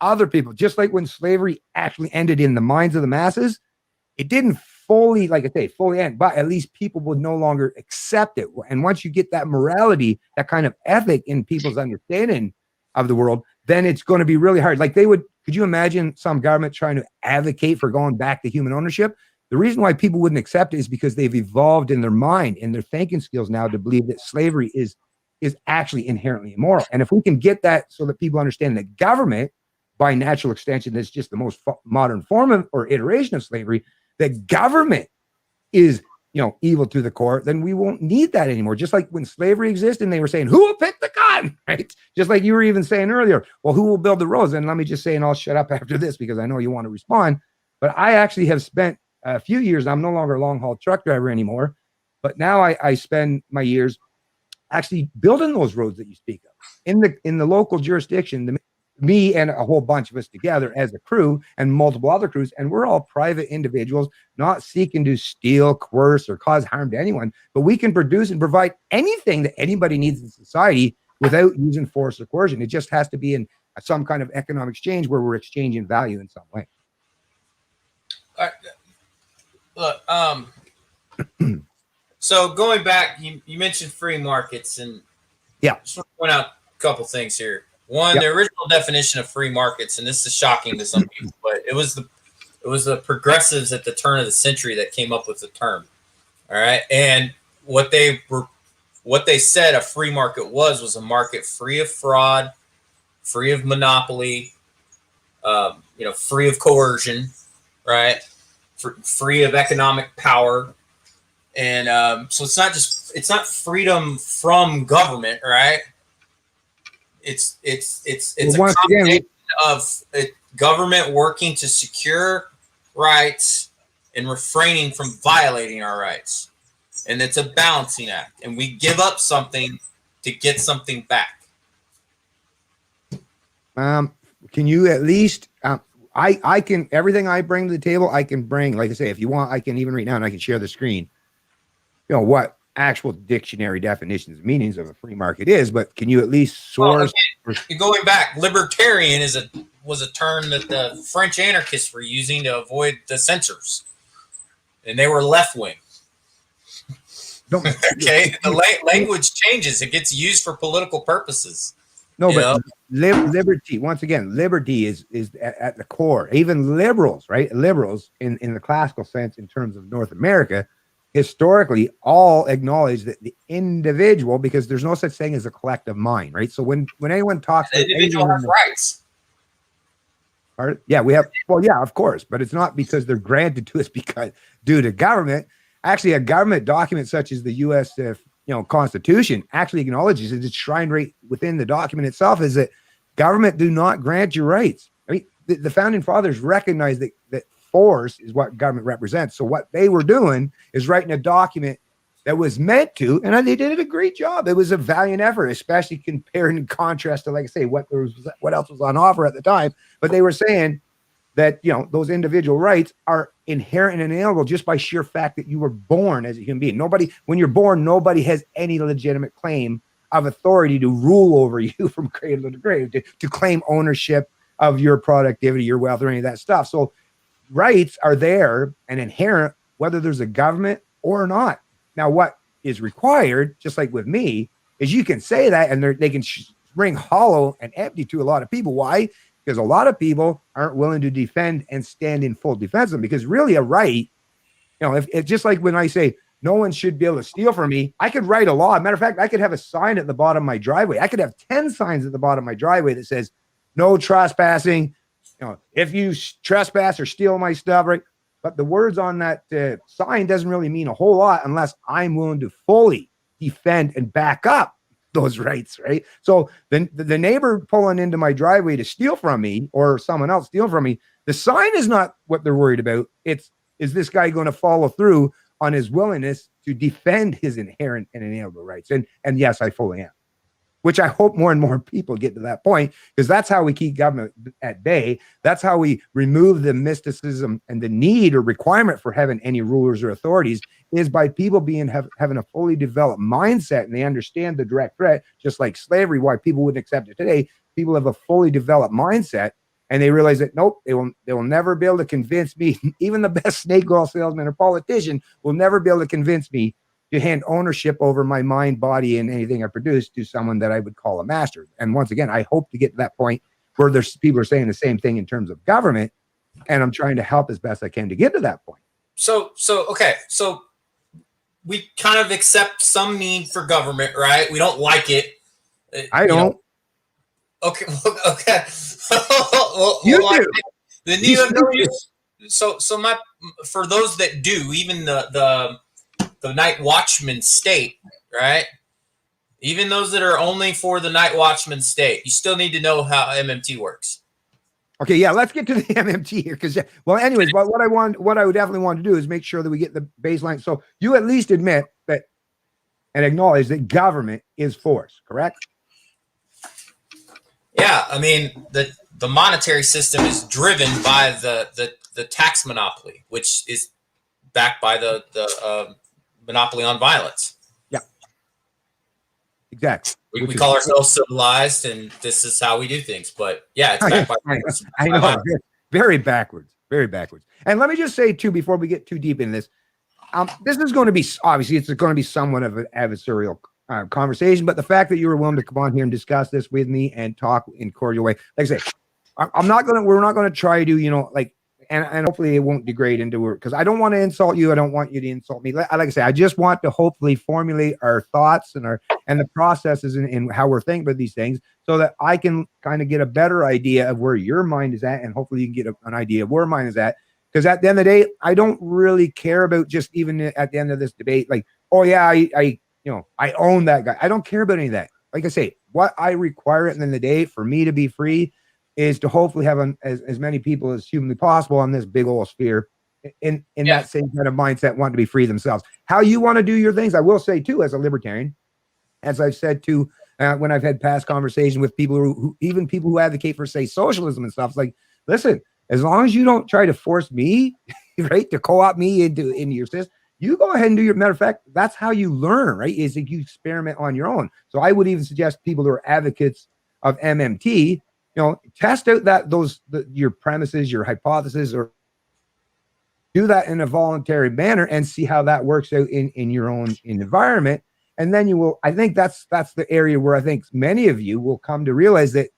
other people. Just like when slavery actually ended in the minds of the masses, it didn't fully, like I say, fully end, but at least people would no longer accept it. And once you get that morality, that kind of ethic in people's understanding of the world, then it's going to be really hard. Like could you imagine some government trying to advocate for going back to human ownership? The reason why people wouldn't accept it is because they've evolved in their mind and their thinking skills now to believe that slavery is actually inherently immoral. And if we can get that so that people understand that government, by natural extension, that's just the most modern form of or iteration of slavery, that government is, evil to the core, then we won't need that anymore. Just like when slavery existed and they were saying, who will pick the gun, right? Just like you were even saying earlier, well, who will build the roads? And let me just say, and I'll shut up after this because I know you want to respond, but I actually have spent a few years, I'm no longer a long haul truck driver anymore, but now I spend my years actually building those roads that you speak of in the local jurisdiction. Me and a whole bunch of us together as a crew and multiple other crews, and we're all private individuals, not seeking to steal, coerce, or cause harm to anyone, but we can produce and provide anything that anybody needs in society without using force or coercion. It just has to be in some kind of economic exchange where we're exchanging value in some way. Look, so going back, you mentioned free markets, and yeah, just want to point out a couple things here. One, the original definition of free markets, and this is shocking to some people, but it was the progressives at the turn of the century that came up with the term. All right, and what they said a free market was a market free of fraud, free of monopoly, free of coercion, right? Free of economic power, and so it's not freedom from government, right? It's a combination of government working to secure rights and refraining from violating our rights, and it's a balancing act, and we give up something to get something back. Can you at least? I can, everything I bring to the table, I can bring. Like I say, if you want, I can even right now, and I can share the screen. What actual dictionary definitions, meanings of a free market is, but can you at least source? Going back, libertarian was a term that the French anarchists were using to avoid the censors, and they were left wing. Okay, the language changes; it gets used for political purposes. No, but liberty, once again, liberty is at the core. Even liberals, right? Liberals in the classical sense, in terms of North America, historically all acknowledge that the individual, because there's no such thing as a collective mind, right? So when anyone talks, the individual has rights. Yeah, we have. Well, yeah, of course, but it's not because they're granted to us because due to government. Actually, a government document such as the U.S. Constitution actually acknowledges it. It's enshrined right within the document itself is that government do not grant you rights. I mean, the founding fathers recognized that force is what government represents. So what they were doing is writing a document that was meant to, and they did a great job. It was a valiant effort, especially compared in contrast to, like I say, what else was on offer at the time. But they were saying that, those individual rights are inherent and inalienable just by sheer fact that you were born as a human being. When you're born, nobody has any legitimate claim of authority to rule over you from cradle to grave, to claim ownership of your productivity, your wealth, or any of that stuff. So rights are there and inherent, whether there's a government or not. Now, what is required, just like with me, is you can say that and they can ring hollow and empty to a lot of people. Why? Because a lot of people aren't willing to defend and stand in full defense of them. Because really a right, if just like when I say no one should be able to steal from me, I could write a law. Matter of fact, I could have a sign at the bottom of my driveway. I could have 10 signs at the bottom of my driveway that says no trespassing. If you trespass or steal my stuff, right? But the words on that sign doesn't really mean a whole lot unless I'm willing to fully defend and back up those rights, right? So then the neighbor pulling into my driveway to steal from me, or someone else steal from me, the sign is not what they're worried about. Is this guy going to follow through on his willingness to defend his inherent and inalienable rights? And yes, I fully am. Which I hope more and more people get to that point, because that's how we keep government at bay. That's how we remove the mysticism and the need or requirement for having any rulers or authorities, is by people having a fully developed mindset, and they understand the direct threat, just like slavery, why people wouldn't accept it today. People have a fully developed mindset, and they realize that nope, they will never be able to convince me. Even the best snake oil salesman or politician will never be able to convince me to hand ownership over my mind, body, and anything I produce to someone that I would call a master. And once again, I hope to get to that point where there's people are saying the same thing in terms of government, and I'm trying to help as best I can to get to that point. So we kind of accept some need for government, right? We don't like it. I don't. Okay. well, you well, do. The need of no use. So for those that do, even the night watchman state, right? Even those that are only for the night watchman state, you still need to know how MMT works. Okay, yeah, let's get to the MMT here, because well, anyways, but what I would definitely want to do is make sure that we get the baseline. So you at least admit that and acknowledge that government is force, correct? Yeah, I mean the monetary system is driven by the tax monopoly, which is backed by the monopoly on violence. Yeah, exactly. We call ourselves civilized, and this is how we do things. But yeah, it's backed by I know, very backwards, very backwards. And let me just say too, before we get too deep in this, this is going to be obviously it's going to be somewhat of an adversarial conversation. But the fact that you were willing to come on here and discuss this with me and talk in a cordial way, like I say, we're not going to try to and hopefully it won't degrade into it, because I don't want to insult you. I don't want you to insult me. Like I say, I just want to hopefully formulate our thoughts and the processes in how we're thinking about these things, so that I can kind of get a better idea of where your mind is at, and hopefully you can get an idea of where mine is at. Because at the end of the day, I don't really care about just even at the end of this debate, like, oh yeah, I own that guy. I don't care about any of that. Like I say, what I require at the end of the day for me to be free is to hopefully have as many people as humanly possible on this big old sphere in that same kind of mindset, want to be free themselves. How you want to do your things, I will say too, as a libertarian, as I've said too, when I've had past conversations with people who even people who advocate for, say, socialism and stuff, it's like, listen, as long as you don't try to force me, right, to co-opt me into your system, you go ahead and do your, matter of fact, that's how you learn, right? Is that you experiment on your own. So I would even suggest people who are advocates of MMT, test out your premises, your hypothesis, or do that in a voluntary manner and see how that works out in your own environment. And then you will, I think that's the area where I think many of you will come to realize that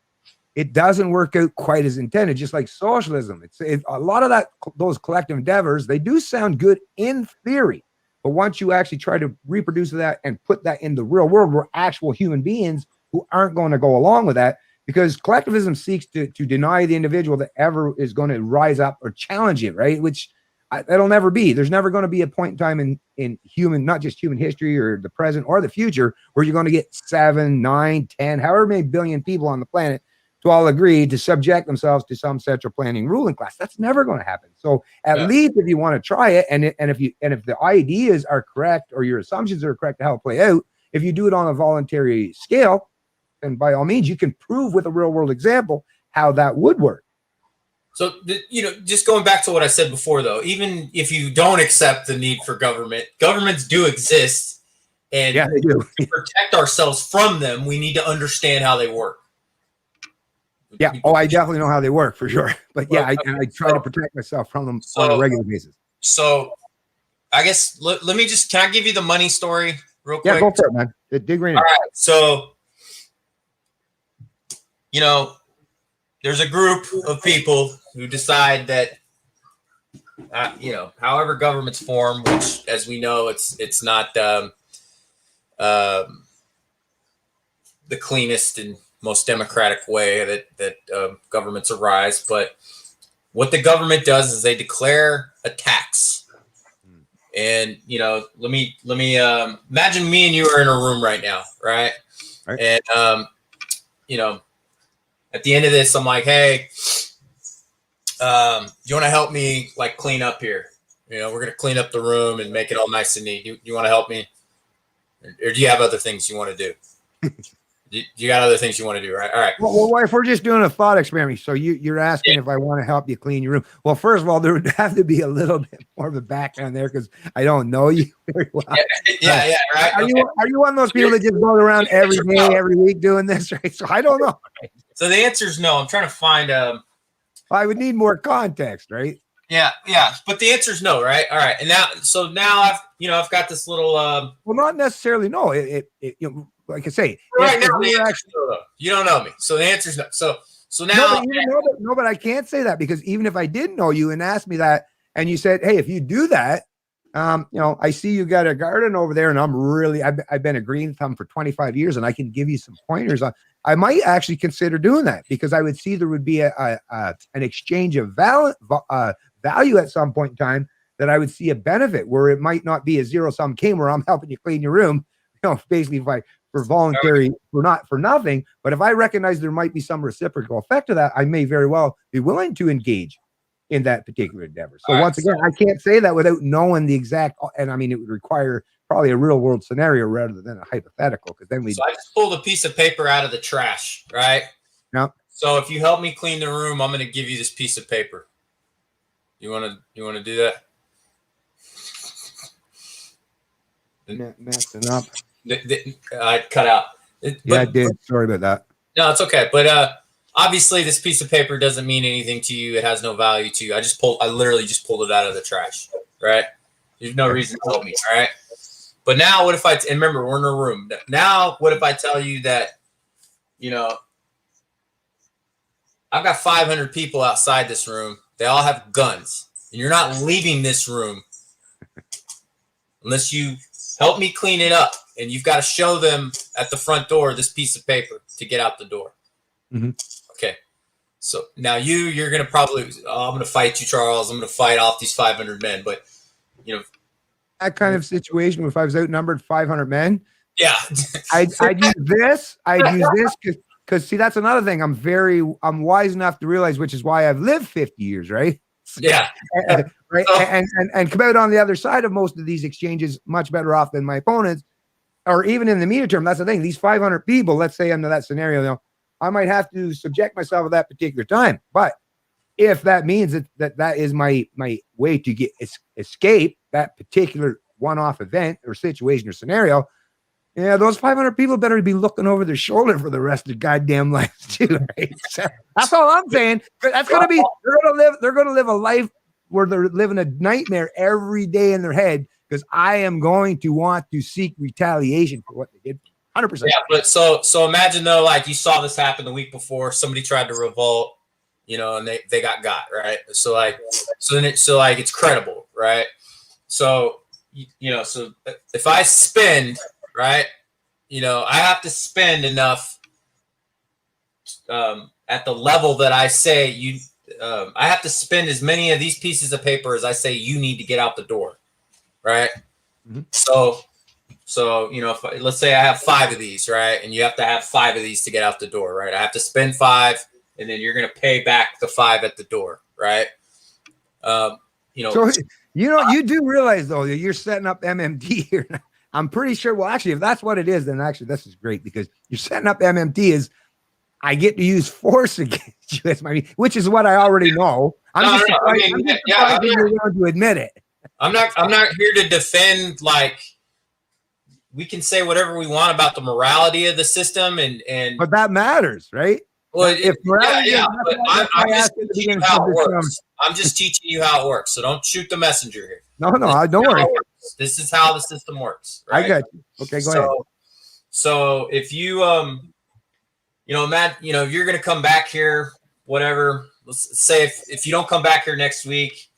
it doesn't work out quite as intended, just like socialism. It's a lot of those collective endeavors, they do sound good in theory, but once you actually try to reproduce that and put that in the real world, where actual human beings who aren't going to go along with that, because collectivism seeks to deny the individual that ever is going to rise up or challenge it, right? Which that'll never be. There's never going to be a point in time in human, not just human history or the present or the future, where you're going to get 7, 9, 10, however many billion people on the planet to all agree to subject themselves to some central planning ruling class. That's never going to happen. So at least if you want to try it, and if the ideas are correct or your assumptions are correct to how it play out, if you do it on a voluntary scale, then by all means, you can prove with a real world example how that would work. So, just going back to what I said before, though, even if you don't accept the need for governments do exist. And yeah, they do. To protect ourselves from them, we need to understand how they work. Yeah. Oh, I definitely know how they work for sure. But yeah, I try to protect myself from them on a regular basis. So I guess, can I give you the money story real quick? Yeah, go for it, man. Dig right in. All right. So, there's a group of people who decide that, however governments form, which, as we know, it's not the cleanest and most democratic way that governments arise. But what the government does is they declare a tax. And, let me imagine me and you are in a room right now, right? Right. And you know, at the end of this, I'm like, hey, do you want to help me like clean up here? You know, we're gonna clean up the room and make it all nice and neat. You want to help me, or do you have other things you want to do? You got other things you want to do, right? All right. Well, if we're just doing a thought experiment, so you're asking if I want to help you clean your room. Well, first of all, there would have to be a little bit more of a background there because I don't know you very well. Yeah, right. Are you one of those people that just go around every day, every week doing this, right? So I don't know. So the answer is no. I'm trying to find I would need more context, right? Yeah, but the answer is no, right? All right, and now I've got this little well, not necessarily no. It like I say, right now you don't know me, so the answer is no. So now but I can't say that because even if I did know you and asked me that, and you said, hey, if you do that, I see you got a garden over there, and I've been a green thumb for 25 years, and I can give you some pointers on. I might actually consider doing that because I would see there would be an exchange of value at some point in time that I would see a benefit where it might not be a zero-sum game where I'm helping you clean your room, basically for voluntary, for nothing. But if I recognize there might be some reciprocal effect to that, I may very well be willing to engage in that particular endeavor. So once again, I can't say that without knowing the exact, and I mean, it would require probably a real world scenario rather than a hypothetical. Because then I just pulled a piece of paper out of the trash, right? Yeah. So if you help me clean the room, I'm going to give you this piece of paper. You want to do that? Messing up. I cut out. I did. Sorry about that. No, it's okay. But obviously, this piece of paper doesn't mean anything to you. It has no value to you. I literally just pulled it out of the trash, right? There's no reason to help me, all right? But now, what if and remember, we're in a room. Now, what if I tell you that, I've got 500 people outside this room. They all have guns, and you're not leaving this room unless you help me clean it up. And you've got to show them at the front door this piece of paper to get out the door. Mm-hmm. Okay. So now you're going to probably, I'm going to fight you, Charles. I'm going to fight off these 500 men. But, that kind of situation, if I was outnumbered 500 men, yeah, I'd use this. Because see, that's another thing. I'm wise enough to realize, which is why I've lived 50 years, right? Yeah. Right. And come out on the other side of most of these exchanges much better off than my opponents, or even in the media term. That's the thing. These 500 people, let's say under that scenario, I might have to subject myself at that particular time. But if that means that is my way to escape that particular one-off event or situation or scenario, yeah, those 500 people better be looking over their shoulder for the rest of their goddamn lives too, right? So that's all I'm saying. That's gonna be they're gonna live a life where they're living a nightmare every day in their head because I am going to want to seek retaliation for what they did. 100%. Yeah, but so imagine though, like you saw this happen the week before. Somebody tried to revolt, and they got, right? So it's credible, right? So so if I spend, right, I have to spend enough at the level that I say I have to spend as many of these pieces of paper as I say you need to get out the door, right? Mm-hmm. So if let's say I have 5 of these, right, and you have to have 5 of these to get out the door, right? I have to spend 5, and then you're going to pay back the 5 at the door, right? So you do realize though that you're setting up MMT here. I'm pretty sure. Well, actually, if that's what it is, then actually this is great because you're setting up MMT is I get to use force against you, which is what I already know. I'm just surprised you're willing to admit it. I'm not here to defend. Like, we can say whatever we want about the morality of the system, but that matters, right? Well, if morality, but I'm just teaching you how it works. I'm just teaching you how it works. So don't shoot the messenger here. No, don't worry. This is how the system works. Right? I got you. Okay, go ahead. So if you Matt, you're going to come back here, whatever. Let's say if you don't come back here next week,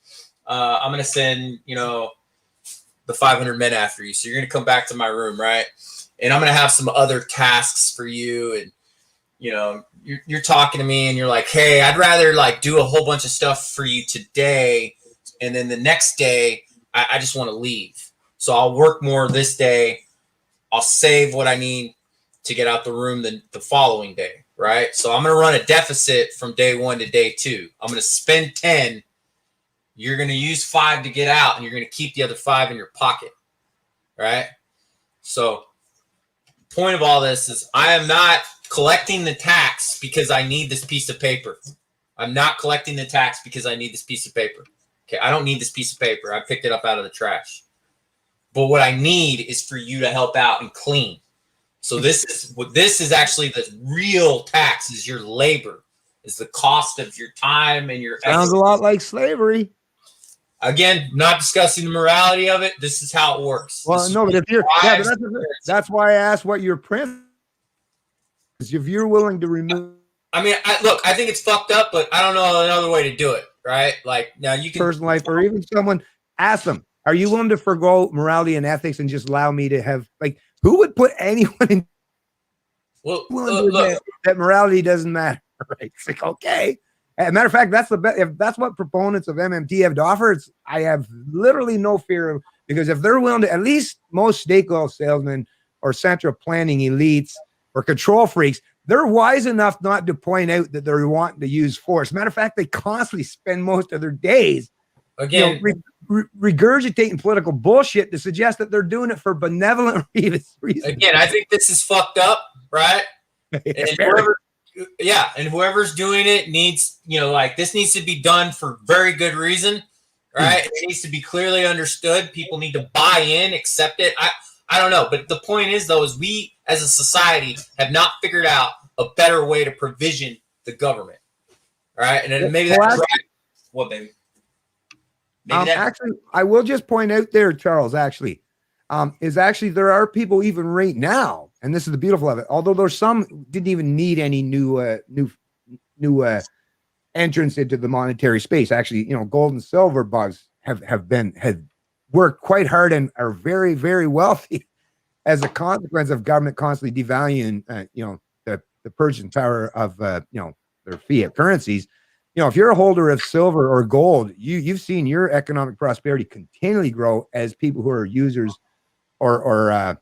I'm going to send, the 500 men after you. So you're going to come back to my room, right? And I'm going to have some other tasks for you. And, you're talking to me and you're like, hey, I'd rather like do a whole bunch of stuff for you today. And then the next day, I just want to leave. So I'll work more this day. I'll save what I need to get out the room the following day, right? So I'm going to run a deficit from day 1 to day 2. I'm going to spend 10. You're going to use 5 to get out, and you're going to keep the other 5 in your pocket, right? So point of all this is I am not collecting the tax because I need this piece of paper. I'm not collecting the tax because I need this piece of paper. Okay, I don't need this piece of paper. I picked it up out of the trash. But what I need is for you to help out and clean. So this is actually the real tax, is your labor, is the cost of your time and your sounds a lot like slavery. Again, not discussing the morality of it. This is how it works. Well, no, but if you're, that's why I asked what your principle is. If you're willing to remove, I mean, look, I think it's fucked up, but I don't know another way to do it, right? Like, now you can personal life, or even someone ask them, are you willing to forgo morality and ethics and just allow me to have, like, who would put anyone in? Well, that morality doesn't matter, right? It's like, okay. As a matter of fact, that's the best. If that's what proponents of MMT have to offer, I have literally no fear of, because if they're willing to, at least most stake oil salesmen or central planning elites or control freaks, they're wise enough not to point out that they're wanting to use force. Matter of fact, they constantly spend most of their days again regurgitating political bullshit to suggest that they're doing it for benevolent reasons. Again, I think this is fucked up, right? And whoever's doing it needs, like, this needs to be done for very good reason, right? It needs to be clearly understood. People need to buy in, accept it. I don't know, but the point is, though, is we as a society have not figured out a better way to provision the government, all right? And then maybe that's right. What, baby? Actually, I will just point out there, Charles, is actually there are people even right now, and this is the beautiful of it, although there's some didn't even need any new entrance into the monetary space. Actually, gold and silver bugs have worked quite hard and are very, very wealthy as a consequence of government constantly devaluing the purchasing power of their fiat currencies. If you're a holder of silver or gold, you've seen your economic prosperity continually grow as people who are users or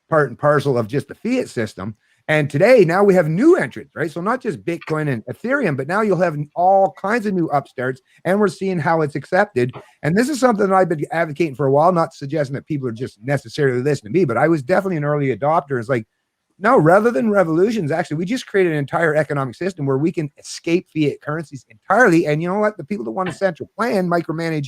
part and parcel of just the fiat system. And today, now we have new entrants, right? So not just Bitcoin and Ethereum, but now you'll have all kinds of new upstarts, and we're seeing how it's accepted. And this is something that I've been advocating for a while, not suggesting that people are just necessarily listening to me, but I was definitely an early adopter. It's like, no, rather than revolutions, actually, we just created an entire economic system where we can escape fiat currencies entirely. And you know what? The people that want to central plan, micromanage,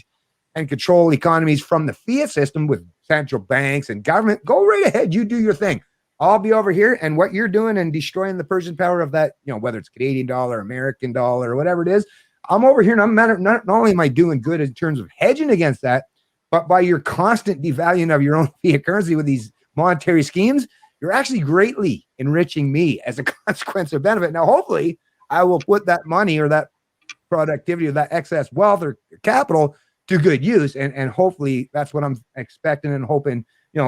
and control economies from the fiat system with central banks and government, go right ahead. You do your thing. I'll be over here, and what you're doing and destroying the purchasing power of that, whether it's Canadian dollar, American dollar, or whatever it is, I'm over here, and not only am I doing good in terms of hedging against that, but by your constant devaluing of your own fiat currency with these monetary schemes, you're actually greatly enriching me as a consequence of benefit. Now, hopefully, I will put that money or that productivity or that excess wealth or capital to good use. And hopefully that's what I'm expecting and hoping,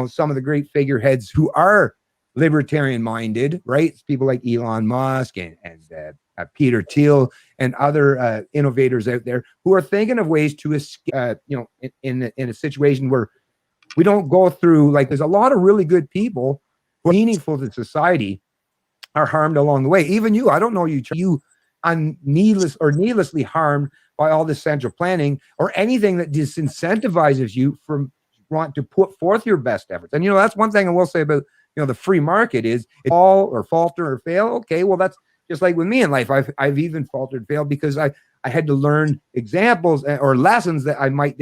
some of the great figureheads who are libertarian minded, right? It's people like Elon Musk and Peter Thiel and other innovators out there who are thinking of ways to escape, in a situation where we don't go through, like, there's a lot of really good people who are meaningful to society are harmed along the way. Even you, I don't know you needlessly harmed by all this central planning or anything that disincentivizes you from wanting to put forth your best efforts. And, that's one thing I will say about, the free market is it fall or falter or fail. Okay, well, that's just like with me in life. I've even faltered, failed because I had to learn examples or lessons that I might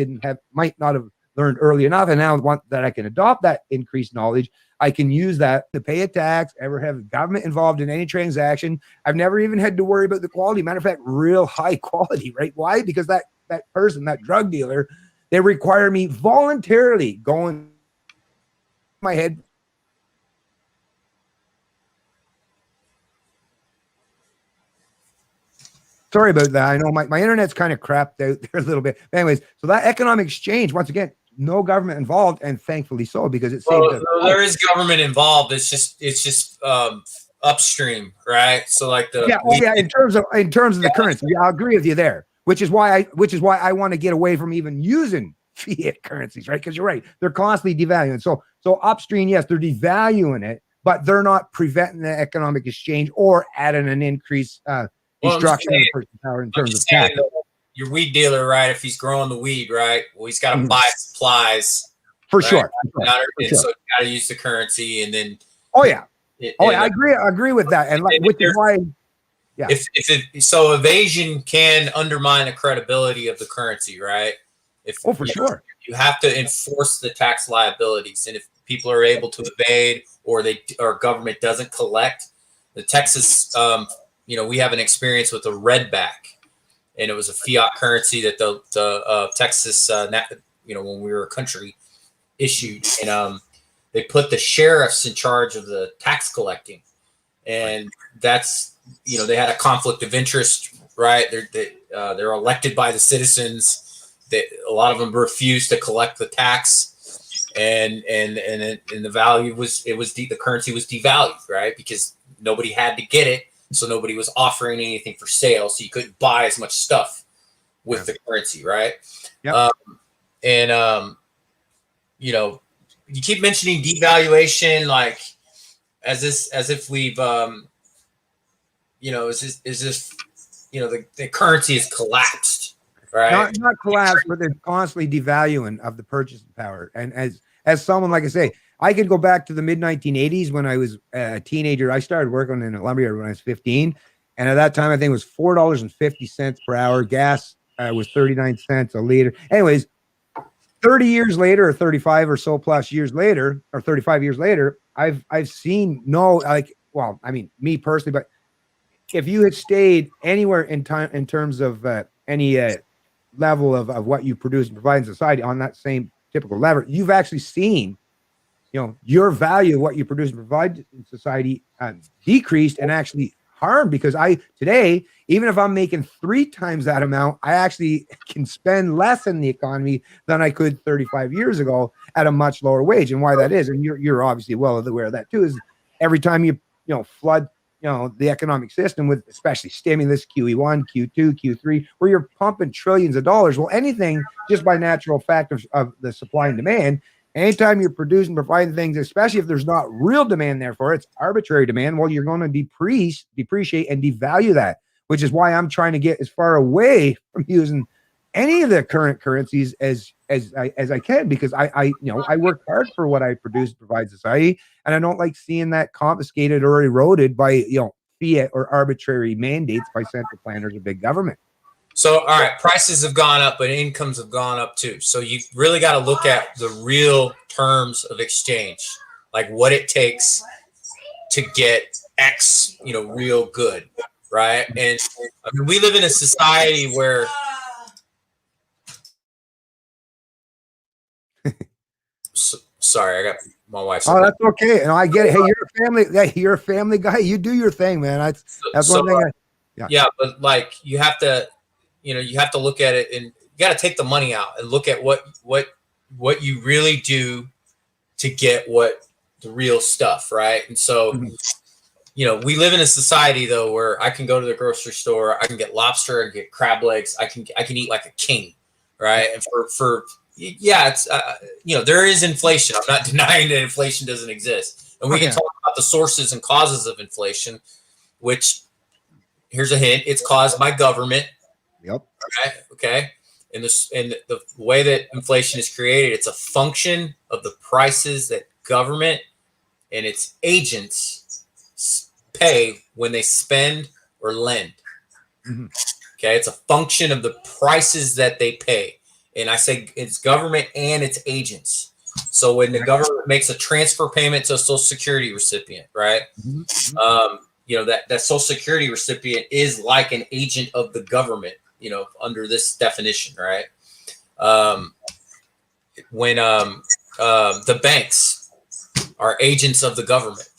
not have learned early enough. And now that I can adopt that increased knowledge, I can use that to pay a tax, ever have government involved in any transaction. I've never even had to worry about the quality. Matter of fact, real high quality, right? Why? Because that person, that drug dealer, they require me voluntarily going my head. Sorry about that. I know my internet's kind of crapped out there a little bit. Anyways, so that economic exchange, once again, no government involved, and thankfully so, because it saved us. There is government involved. It's just upstream, right? So like in terms of the currency, I'll agree with you there. Which is why I want to get away from even using fiat currencies, right? Because you're right, they're constantly devaluing. So upstream, yes, they're devaluing it, but they're not preventing the economic exchange or adding an increased destruction of the purchasing power in terms of tax. Your weed dealer, right? If he's growing the weed, right? Well, he's got to buy supplies. For right? sure. So you got to use the currency, and then. Oh yeah. I agree with that, and which is why. Yeah. So evasion can undermine the credibility of the currency, right? For sure. You have to enforce the tax liabilities, and if people are able to evade or government doesn't collect, the Texas, we have an experience with a redback, and it was a fiat currency that the Texas, when we were a country, issued, and they put the sheriffs in charge of the tax collecting, and that's. They had a conflict of interest, right? They're elected by the citizens. A lot of them refused to collect the tax, and the value the currency was devalued, right? Because nobody had to get it, so nobody was offering anything for sale, so you couldn't buy as much stuff with the currency, right? Yeah. You keep mentioning devaluation, like as if we've the currency has collapsed, right? Not collapsed, but they're constantly devaluing of the purchasing power. And as someone, like I say, I could go back to the mid 1980s when I was a teenager. I started working in a lumberyard when I was 15, and at that time I think it was $4.50 per hour. Gas was 39 cents a liter. Anyways, 30 years later, or 35 or so plus years later, or 35 years later, I've seen me personally, but if you had stayed anywhere in time in terms of any level of what you produce and provide in society on that same typical level, you've actually seen, your value of what you produce and provide in society decreased and actually harmed, because today, even if I'm making 3 times that amount, I actually can spend less in the economy than I could 35 years ago at a much lower wage. And why that is, and you're obviously well aware of that too, is every time you flood the economic system with especially stimulus, QE1, Q2, Q3, where you're pumping trillions of dollars. Well, anything just by natural fact of the supply and demand, anytime you're producing, providing things, especially if there's not real demand there for it, it's arbitrary demand. Well, you're going to depreciate and devalue that, which is why I'm trying to get as far away from using any of the current currencies as I can, because I work hard for what I produce and provide society, and I don't like seeing that confiscated or eroded by fiat or arbitrary mandates by central planners or big government. So, all right, prices have gone up, but incomes have gone up too. So you really got to look at the real terms of exchange, like what it takes to get X, real good, right? And I mean, we live in a society where. Sorry, I got my wife. Oh, that's okay. And I get it. Hey, you're a family guy. You do your thing, man. That's one thing. Yeah, but like you have to look at it, and you got to take the money out and look at what you really do to get what the real stuff, right? And so, we live in a society though where I can go to the grocery store, I can get lobster, I can get crab legs, I can eat like a king, right? And it's there is inflation. I'm not denying that inflation doesn't exist, and we can talk about the sources and causes of inflation, which here's a hint: it's caused by government. Yep. Right. Okay. And the way that inflation is created, it's a function of the prices that government and its agents pay when they spend or lend. Mm-hmm. Okay. It's a function of the prices that they pay. And I say it's government and its agents. So when the government makes a transfer payment to a Social Security recipient, right? Mm-hmm. That Social Security recipient is like an agent of the government, under this definition, right? When the banks are agents of the government,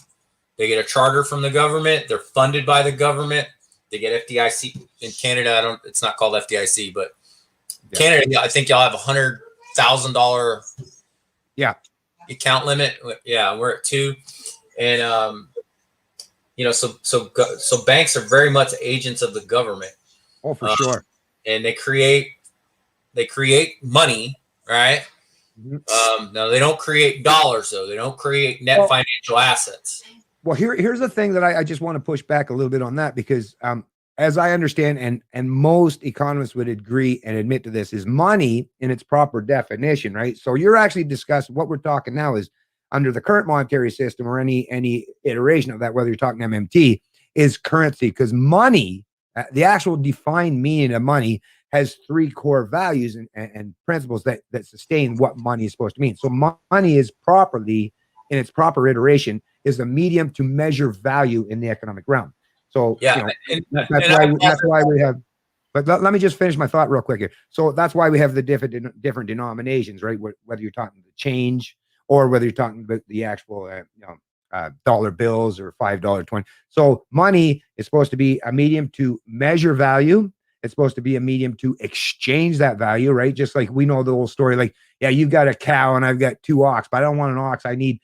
they get a charter from the government. They're funded by the government. They get FDIC. In Canada, it's not called FDIC, but Canada, I think y'all have $100,000 account limit. Yeah, we're at 2, and so banks are very much agents of the government. Oh, for sure. And they create money, right? No, they don't create dollars though. They don't create net financial assets. Well, here's the thing that I just want to push back a little bit on that, because as I understand, and most economists would agree and admit to this, is money in its proper definition, right? So you're actually discussing what we're talking now is under the current monetary system or any iteration of that, whether you're talking MMT, is currency, because money, the actual defined meaning of money, has three core values and principles that sustain what money is supposed to mean. So money is properly, in its proper iteration, is a medium to measure value in the economic realm. So yeah, that's why we have. But let me just finish my thought real quick here. So that's why we have the different denominations, right? Whether you're talking the change or whether you're talking about the actual dollar bills or $5, 20. So money is supposed to be a medium to measure value. It's supposed to be a medium to exchange that value, right? Just like we know the whole story, like, yeah, you've got a cow and I've got 2 ox, but I don't want an ox. I need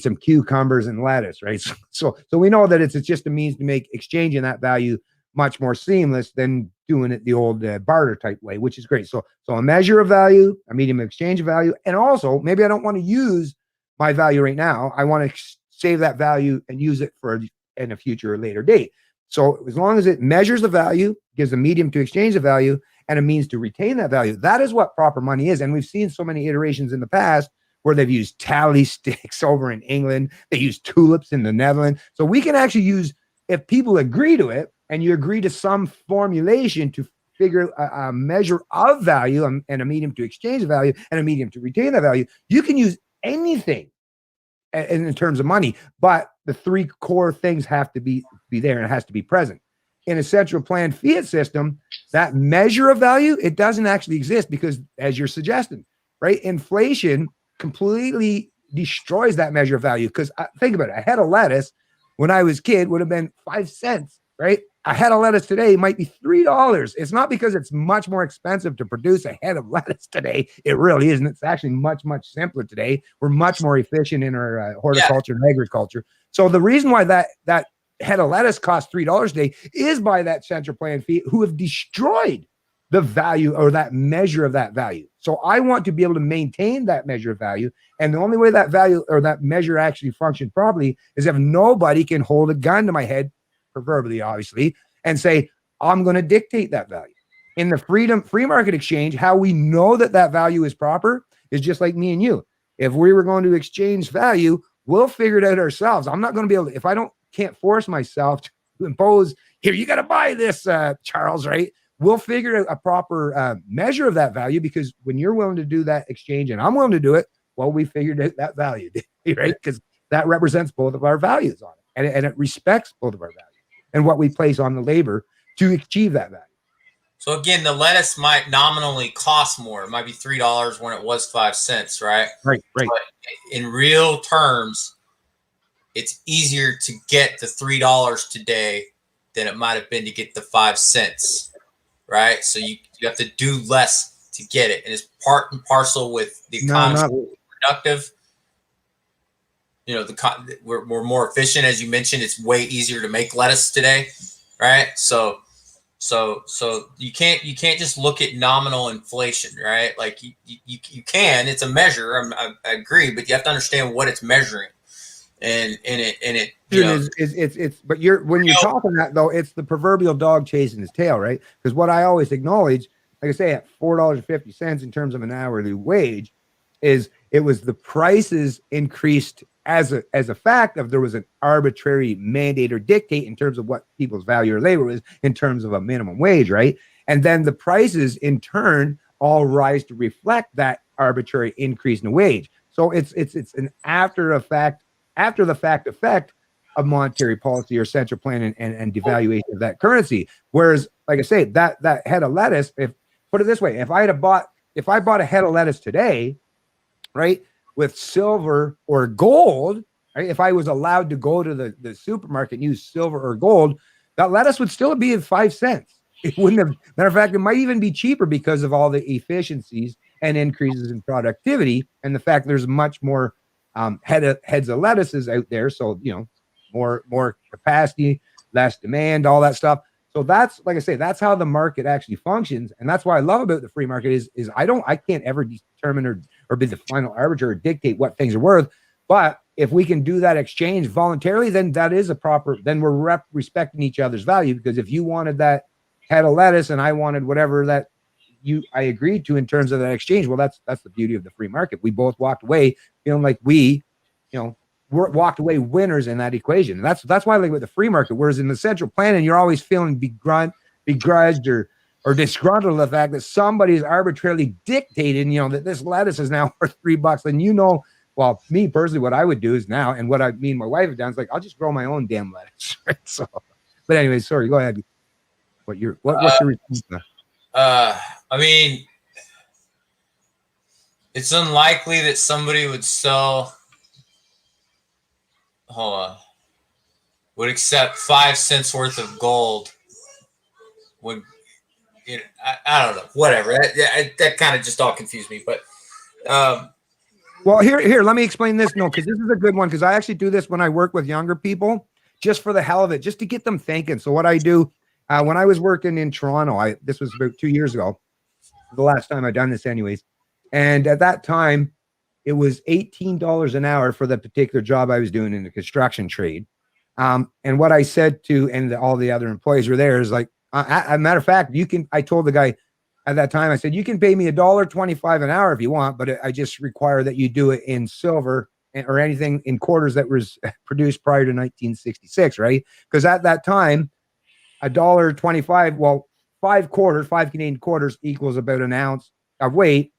some cucumbers and lettuce, right? So we know that it's just a means to make exchanging that value much more seamless than doing it the old barter type way, which is great. So a measure of value, a medium of exchange of value, and also maybe I don't want to use my value right now. I want to save that value and use it in a future or later date. So as long as it measures the value, gives a medium to exchange the value, and a means to retain that value, that is what proper money is. And we've seen so many iterations in the past where they've used tally sticks over in England. They use tulips in the Netherlands. So we can actually use, if people agree to it and you agree to some formulation to figure a measure of value and a medium to exchange the value and a medium to retain that value, you can use anything in terms of money, but the three core things have to be there and it has to be present. In a central planned fiat system, that measure of value, it doesn't actually exist because, as you're suggesting, right, inflation completely destroys that measure of value. Because think about it, a head of lettuce when I was a kid would have been 5 cents, right? A head of lettuce today might be $3. It's not because it's much more expensive to produce a head of lettuce today. It really isn't. It's actually much, much simpler today. We're much more efficient in our horticulture and agriculture. So the reason why that head of lettuce costs $3 today is by that central planned fiat who have destroyed the value or that measure of that value. So I want to be able to maintain that measure of value. And the only way that value or that measure actually functions properly is if nobody can hold a gun to my head, proverbially, obviously, and say, I'm going to dictate that value. In the free market exchange, how we know that value is proper is just like me and you. If we were going to exchange value, we'll figure it out ourselves. I'm not going to be able to, if I can't force myself to impose, here, you got to buy this, Charles, right? We'll figure out a proper measure of that value, because when you're willing to do that exchange and I'm willing to do it, well, we figured out that value, right? Because that represents both of our values on it, and it respects both of our values and what we place on the labor to achieve that value. So again, the lettuce might nominally cost more. It might be $3 when it was 5 cents, right? Right. But in real terms, it's easier to get the $3 today than it might have been to get the 5 cents, right? So you have to do less to get it, and it's part and parcel with the economy productive. You know, we're more efficient, as you mentioned. It's way easier to make lettuce today, right? So you can't just look at nominal inflation, right? Like you can, it's a measure. I agree, but you have to understand what it's measuring, and it. But when you're talking that though, it's the proverbial dog chasing his tail, right? Because what I always acknowledge, like I say, at $4.50 in terms of an hourly wage, is it was the prices increased as a fact of there was an arbitrary mandate or dictate in terms of what people's value or labor was in terms of a minimum wage, right? And then the prices in turn all rise to reflect that arbitrary increase in the wage. So it's an after the fact effect of monetary policy or central plan and devaluation of that currency. Whereas, like I say, that head of lettuce, if put it this way, if I bought a head of lettuce today, right, with silver or gold, right? If I was allowed to go to the supermarket and use silver or gold, that lettuce would still be at 5 cents. It wouldn't have, matter of fact, it might even be cheaper because of all the efficiencies and increases in productivity and the fact there's much more heads of lettuces out there. So, more capacity, less demand, all that stuff. So that's, like I say, that's how the market actually functions. And that's why I love about the free market is I can't ever determine or be the final arbiter or dictate what things are worth. But if we can do that exchange voluntarily, then that is then we're respecting each other's value. Because if you wanted that head of lettuce and I wanted whatever that I agreed to in terms of that exchange, well, that's the beauty of the free market. We both walked away feeling like we're walked away winners in that equation. And that's why I like with the free market. Whereas in the central planning, you're always feeling begrudged or disgruntled with the fact that somebody's arbitrarily dictated, that this lettuce is now worth $3. And well, me personally, what I would do is now, and what my wife have done is like, I'll just grow my own damn lettuce. Right? So, but anyway, sorry, go ahead. What's your response to that? I mean, it's unlikely that somebody would sell. Hold on. Would accept 5 cents worth of gold. I don't know. Whatever. That kind of just all confused me. But well, here, let me explain this. No, because this is a good one. Because I actually do this when I work with younger people, just for the hell of it, just to get them thinking. So what I do when I was working in Toronto, this was about 2 years ago, the last time I'd done this, anyways. And at that time, it was $18 an hour for the particular job I was doing in the construction trade. And what I said to all the other employees were there is like, a matter of fact, I told the guy at that time, I said, you can pay me $1.25 an hour if you want, but I just require that you do it in silver or anything in quarters that was produced prior to 1966, right? Because at that time, $1.25, well, 5 Canadian quarters equals about an ounce of weight.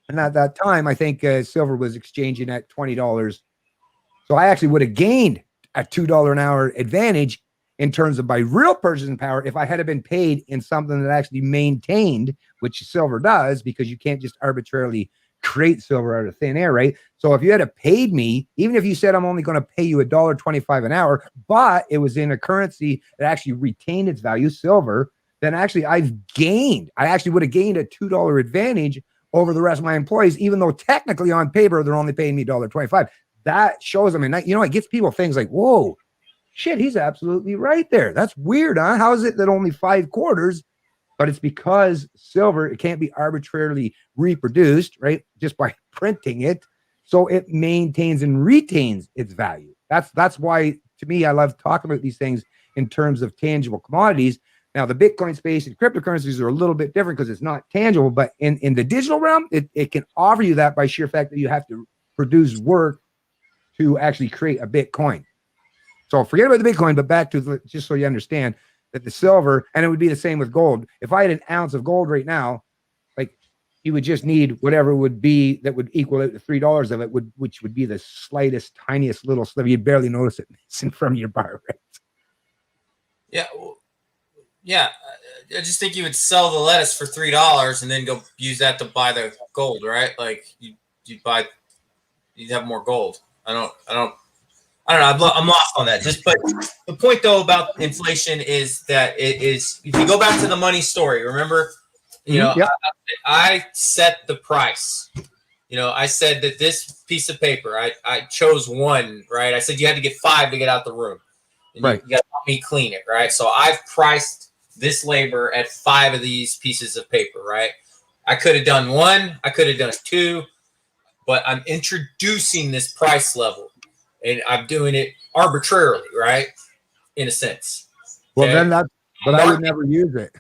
And at that time, I think silver was exchanging at $20. So I actually would have gained a $2 an hour advantage in terms of my real purchasing power if I had been paid in something that actually maintained, which silver does, because you can't just arbitrarily create silver out of thin air, right? So if you had paid me, even if you said I'm only going to pay you $1.25 an hour, but it was in a currency that actually retained its value, silver, then actually I actually would have gained a $2 advantage over the rest of my employees, even though technically on paper, they're only paying me $1.25. That shows them, and it gets people things like, whoa, shit, he's absolutely right there. That's weird, huh? How is it that only 5 quarters? But it's because silver, it can't be arbitrarily reproduced, right? Just by printing it. So it maintains and retains its value. That's why, to me, I love talking about these things in terms of tangible commodities. Now, the Bitcoin space and cryptocurrencies are a little bit different because it's not tangible, but in the digital realm, it can offer you that by sheer fact that you have to produce work to actually create a Bitcoin. So forget about the Bitcoin, but back to just so you understand that the silver, and it would be the same with gold. If I had an ounce of gold right now, like you would just need whatever it would be that would equal out to $3 of it, which would be the slightest, tiniest little sliver. You'd barely notice it in front of your bar, right? Yeah. Yeah, I just think you would sell the lettuce for $3 and then go use that to buy the gold, right? Like you'd have more gold. I don't know. I'm lost on that. But the point though about inflation is that it is. If you go back to the money story, remember, Yep. I set the price. I said that this piece of paper, I chose one, right? I said you had to get 5 to get out the room, and right? You got to help me clean it, right? So I've priced this labor at 5 of these pieces of paper, right? I could have done 1, I could have done 2, but I'm introducing this price level, and I'm doing it arbitrarily, right? In a sense. Okay? Well, then but I would never use it.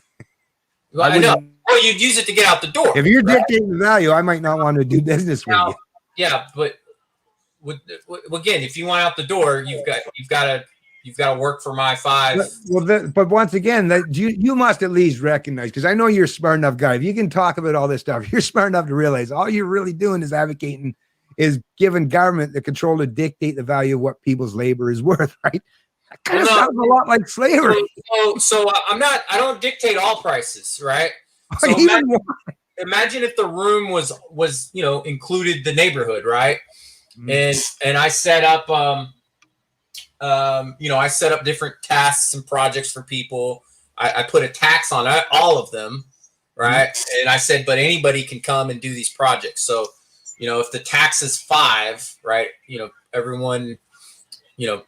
Well, I know. Well, you'd use it to get out the door. If you're dictating the value, I might not want to do business with you. Yeah, but again, if you want out the door, you've got to work for my 5. But once again, that you must at least recognize, because I know you're a smart enough guy. If you can talk about all this stuff, you're smart enough to realize all you're really doing is advocating, is giving government the control to dictate the value of what people's labor is worth, right? That kind of sounds a lot like slavery. So I don't dictate all prices, right? So imagine if the room was included the neighborhood, right? And I set up I set up different tasks and projects for people. I put a tax on all of them, right? And I said, but anybody can come and do these projects. So, if the tax is 5, right? Everyone, and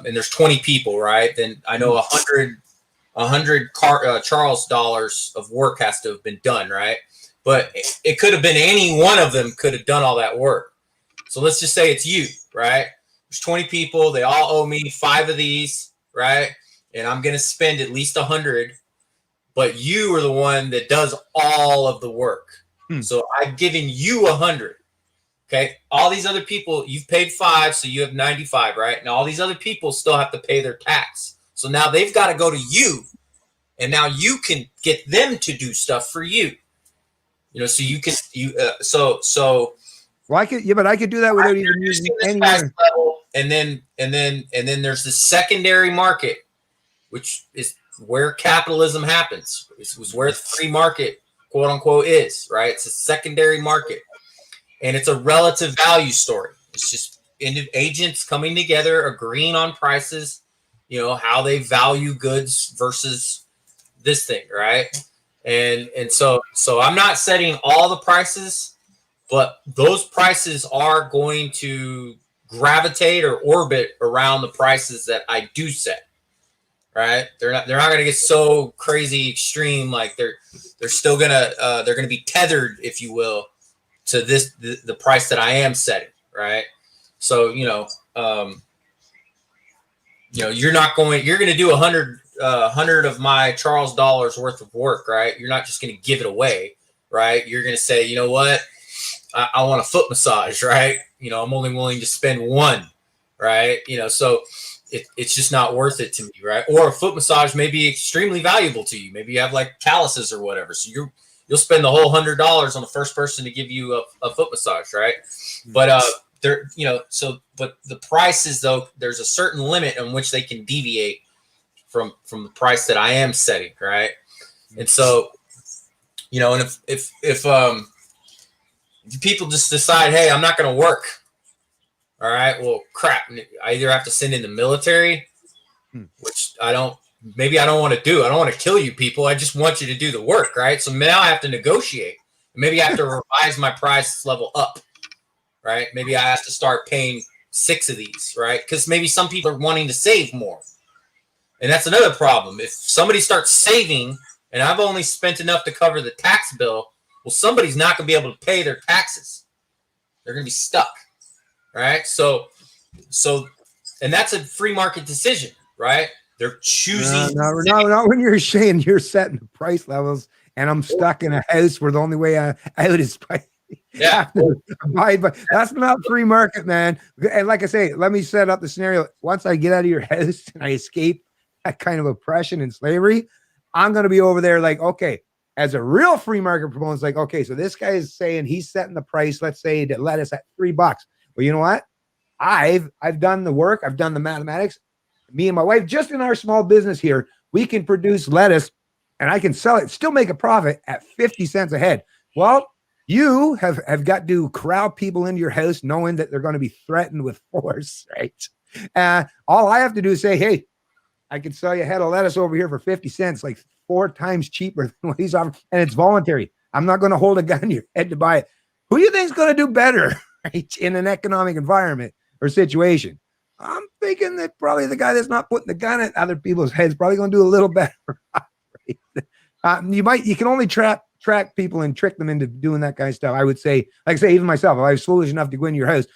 there's 20 people, right? Then I know 100 100 Charles dollars of work has to have been done, right? But it could have been any one of them could have done all that work. So let's just say it's you, right? There's 20 people. They all owe me 5 of these, right? And I'm going to spend at least 100, but you are the one that does all of the work. So I've given you 100. Okay. All these other people, you've paid 5, so you have 95, right? And all these other people still have to pay their tax. So now they've got to go to you, and now you can get them to do stuff for you. You know, so you can well, I could, yeah, but I could do that without even using any level, and then there's the secondary market, which is where capitalism happens. It's where the free market, quote unquote, is, right? It's a secondary market, and it's a relative value story. It's just agents coming together, agreeing on prices, you know, how they value goods versus this thing, right? And so I'm not setting all the prices, but those prices are going to gravitate or orbit around the prices that I do set, right? They're not going to get so crazy extreme. Like they're still they're gonna be tethered, if you will, to the price that I am setting, right? So you're going to do 100 of my Charles dollars worth of work, right? You're not just going to give it away, right? You're going to say, you know what? I want a foot massage, right? You know, I'm only willing to spend 1, right? You know, so it's just not worth it to me, right? Or a foot massage may be extremely valuable to you. Maybe you have like calluses or whatever. So you'll spend the whole $100 on the first person to give you a foot massage, right? But but the prices, though, there's a certain limit on which they can deviate from the price that I am setting, right? And so, you know, and if people just decide, hey, I'm not going to work, all right, well, crap, I either have to send in the military, which maybe I don't want to do. I don't want to kill you people. I just want you to do the work, right? So now I have to negotiate. Maybe I have to revise my price level up, right? Maybe I have to start paying 6 of these, right? Because maybe some people are wanting to save more. And that's another problem. If somebody starts saving and I've only spent enough to cover the tax bill, well, somebody's not going to be able to pay their taxes. They're going to be stuck, right? So, and that's a free market decision, right? They're choosing. No, when you're saying you're setting the price levels and I'm stuck in a house where the only way out is by abide by. That's not free market, man. And like I say, let me set up the scenario. Once I get out of your house and I escape that kind of oppression and slavery, I'm going to be over there like, okay, as a real free market proponent, like, okay, so this guy is saying he's setting the price, let's say, to lettuce at $3. Well, you know what? I've done the work. I've done the mathematics. Me and my wife, just in our small business here, we can produce lettuce and I can sell it, still make a profit at 50 cents a head. Well, you have got to corral people into your house knowing that they're going to be threatened with force, right? All I have to do is say, hey, I can sell you a head of lettuce over here for 50 cents, like 4 times cheaper than what he's offering. And it's voluntary. I'm not going to hold a gun to your head to buy it. Who do you think is going to do better, right, in an economic environment or situation? I'm thinking that probably the guy that's not putting the gun at other people's heads probably going to do a little better. Right? You can only track people and trick them into doing that kind of stuff. I would say, like I say, even myself, if I was foolish enough to go into your house,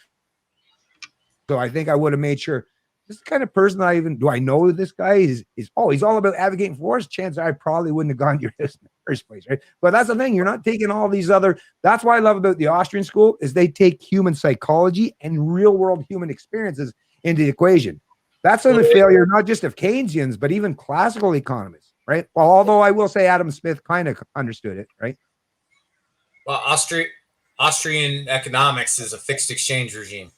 so I think I would have made sure this is the kind of person do I know this guy is he's all about advocating for us. Chances I probably wouldn't have gone to your house in the first place, right? But that's the thing. You're not taking all these that's why I love about the Austrian school is they take human psychology and real world human experiences into the equation. That's a failure, not just of Keynesians, but even classical economists, right? Well, although I will say Adam Smith kind of understood it, right? Well, Austrian economics is a fixed exchange regime.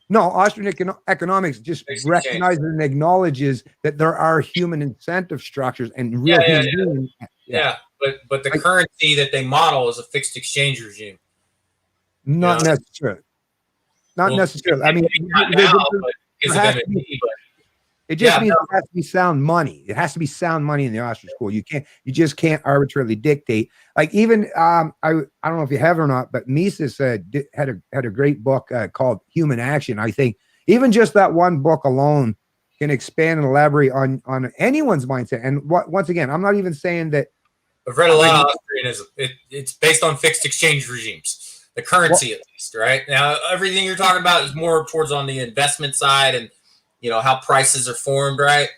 No, Austrian economics just recognizes and acknowledges that there are human incentive structures and real human beings. Yeah, but the currency that they model is a fixed exchange regime. Not necessarily. Not necessarily. I mean, it just means it has to be sound money. It has to be sound money in the Austrian school. You just can't arbitrarily dictate. Like even I don't know if you have or not, but Mises had a great book called Human Action. I think even just that one book alone can expand and elaborate on anyone's mindset. And once again, I'm not even saying that. I've read a lot of Austrianism. It's based on fixed exchange regimes, the currency at least, right? Now, everything you're talking about is more towards on the investment side and, how prices are formed, right?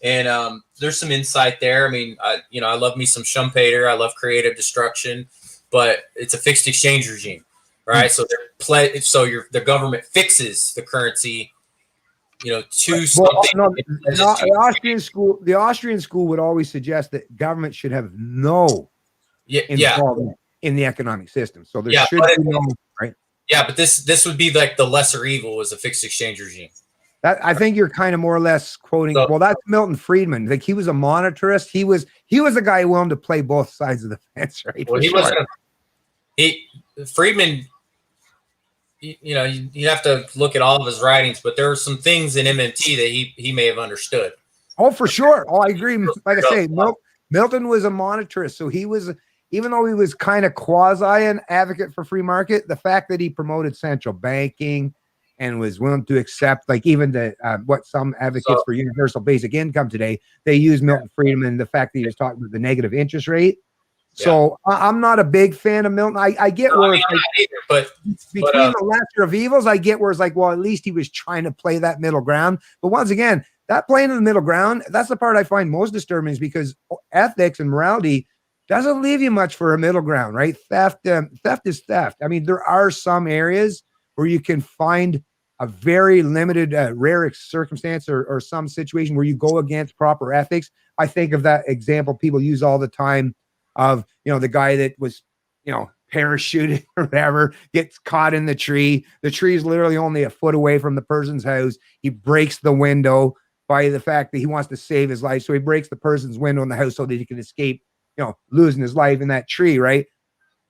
And there's some insight there. I mean, I love me some Schumpeter. I love creative destruction, but it's a fixed exchange regime, right? So the government fixes the currency, to something. No, the Austrian school would always suggest that government should have no involvement in the economic system. So there should be no, right? Yeah, but this would be like the lesser evil is a fixed exchange regime. I think you're kind of more or less quoting. Well, that's Milton Friedman. Like he was a monetarist. He was a guy willing to play both sides of the fence, right? Well, Friedman. You have to look at all of his writings, but there are some things in MMT that he may have understood. Oh, for sure. Oh, I agree. Like I say, Milton was a monetarist, so he was, even though he was kind of quasi an advocate for free market, the fact that he promoted central banking and was willing to accept, like even what some advocates for universal basic income today, they use Milton Friedman, the fact that he was talking about the negative interest rate. So I'm not a big fan of Milton. I get where it's like, but between the lesser of evils, I get where it's like, well, at least he was trying to play that middle ground. But once again, that playing in the middle ground, that's the part I find most disturbing, is because ethics and morality doesn't leave you much for a middle ground, right? Theft is theft. I mean, there are some areas where you can find a very limited, rare circumstance or some situation where you go against proper ethics. I think of that example people use all the time of, the guy that was, parachuted or whatever, gets caught in the tree. The tree is literally only a foot away from the person's house. He breaks the window by the fact that he wants to save his life. So he breaks the person's window in the house so that he can escape, losing his life in that tree, right?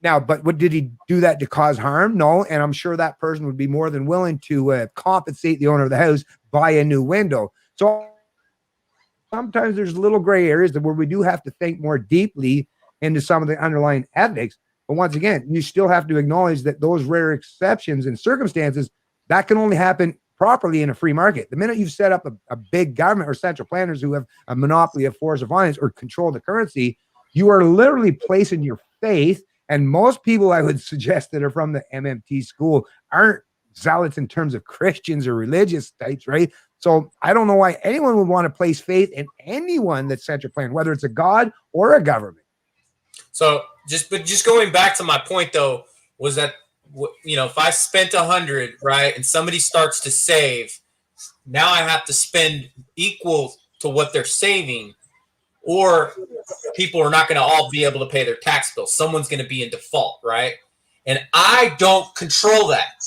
Now, but what did he do that to cause harm? No. And I'm sure that person would be more than willing to compensate the owner of the house, buy a new window. So sometimes there's little gray areas where we do have to think more deeply into some of the underlying ethics. But once again, you still have to acknowledge that those rare exceptions and circumstances, that can only happen properly in a free market. The minute you've set up a big government or central planners who have a monopoly of force of finance or control the currency, you are literally placing your faith. And most people I would suggest that are from the MMT school aren't zealots in terms of Christians or religious types, right? So I don't know why anyone would want to place faith in anyone that's central planned, whether it's a god or a government. So just going back to my point though, was that, if I spent 100, right, and somebody starts to save, now I have to spend equal to what they're saving, or people are not going to all be able to pay their tax bill. Someone's going to be in default, right? And I don't control that.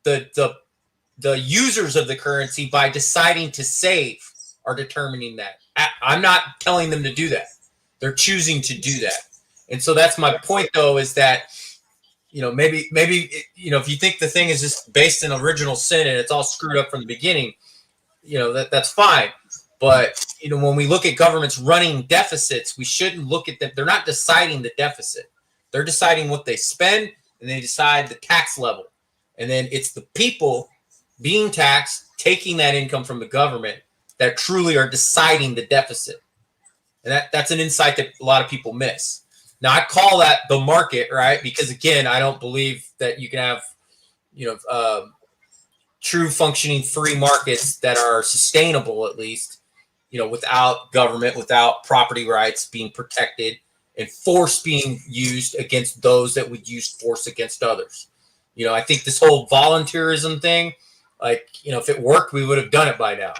The users of the currency, by deciding to save, are determining that. I'm not telling them to do that. They're choosing to do that. And so that's my point, though, is that, maybe, if you think the thing is just based in original sin and it's all screwed up from the beginning, that's fine. But, when we look at governments running deficits, we shouldn't look at them. They're not deciding the deficit. They're deciding what they spend, and they decide the tax level. And then it's the people being taxed, taking that income from the government, that truly are deciding the deficit. And that's an insight that a lot of people miss. Now, I call that the market, right? Because, again, I don't believe that you can have, true functioning free markets that are sustainable, at least, without government, without property rights being protected, and force being used against those that would use force against others. I think this whole volunteerism thing, if it worked, we would have done it by now,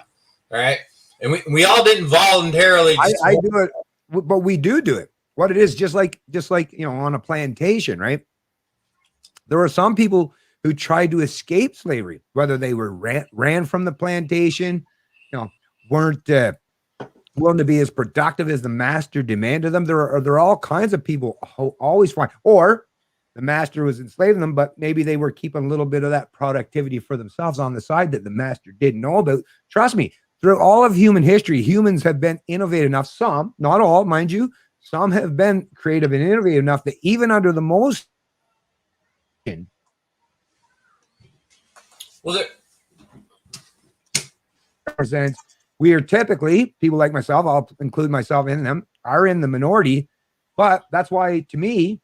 right? And we all didn't voluntarily. I do it, but we do it. What it is, just like on a plantation, right? There were some people who tried to escape slavery, whether they were ran from the plantation, weren't willing to be as productive as the master demanded them. There are all kinds of people always find, or the master was enslaving them, but maybe they were keeping a little bit of that productivity for themselves on the side that the master didn't know about. Trust me, through all of human history, humans have been innovative enough. Some, not all, mind you, some have been creative and innovative enough that even under the most represents We are typically, people like myself, I'll include myself in them, are in the minority. But that's why, to me,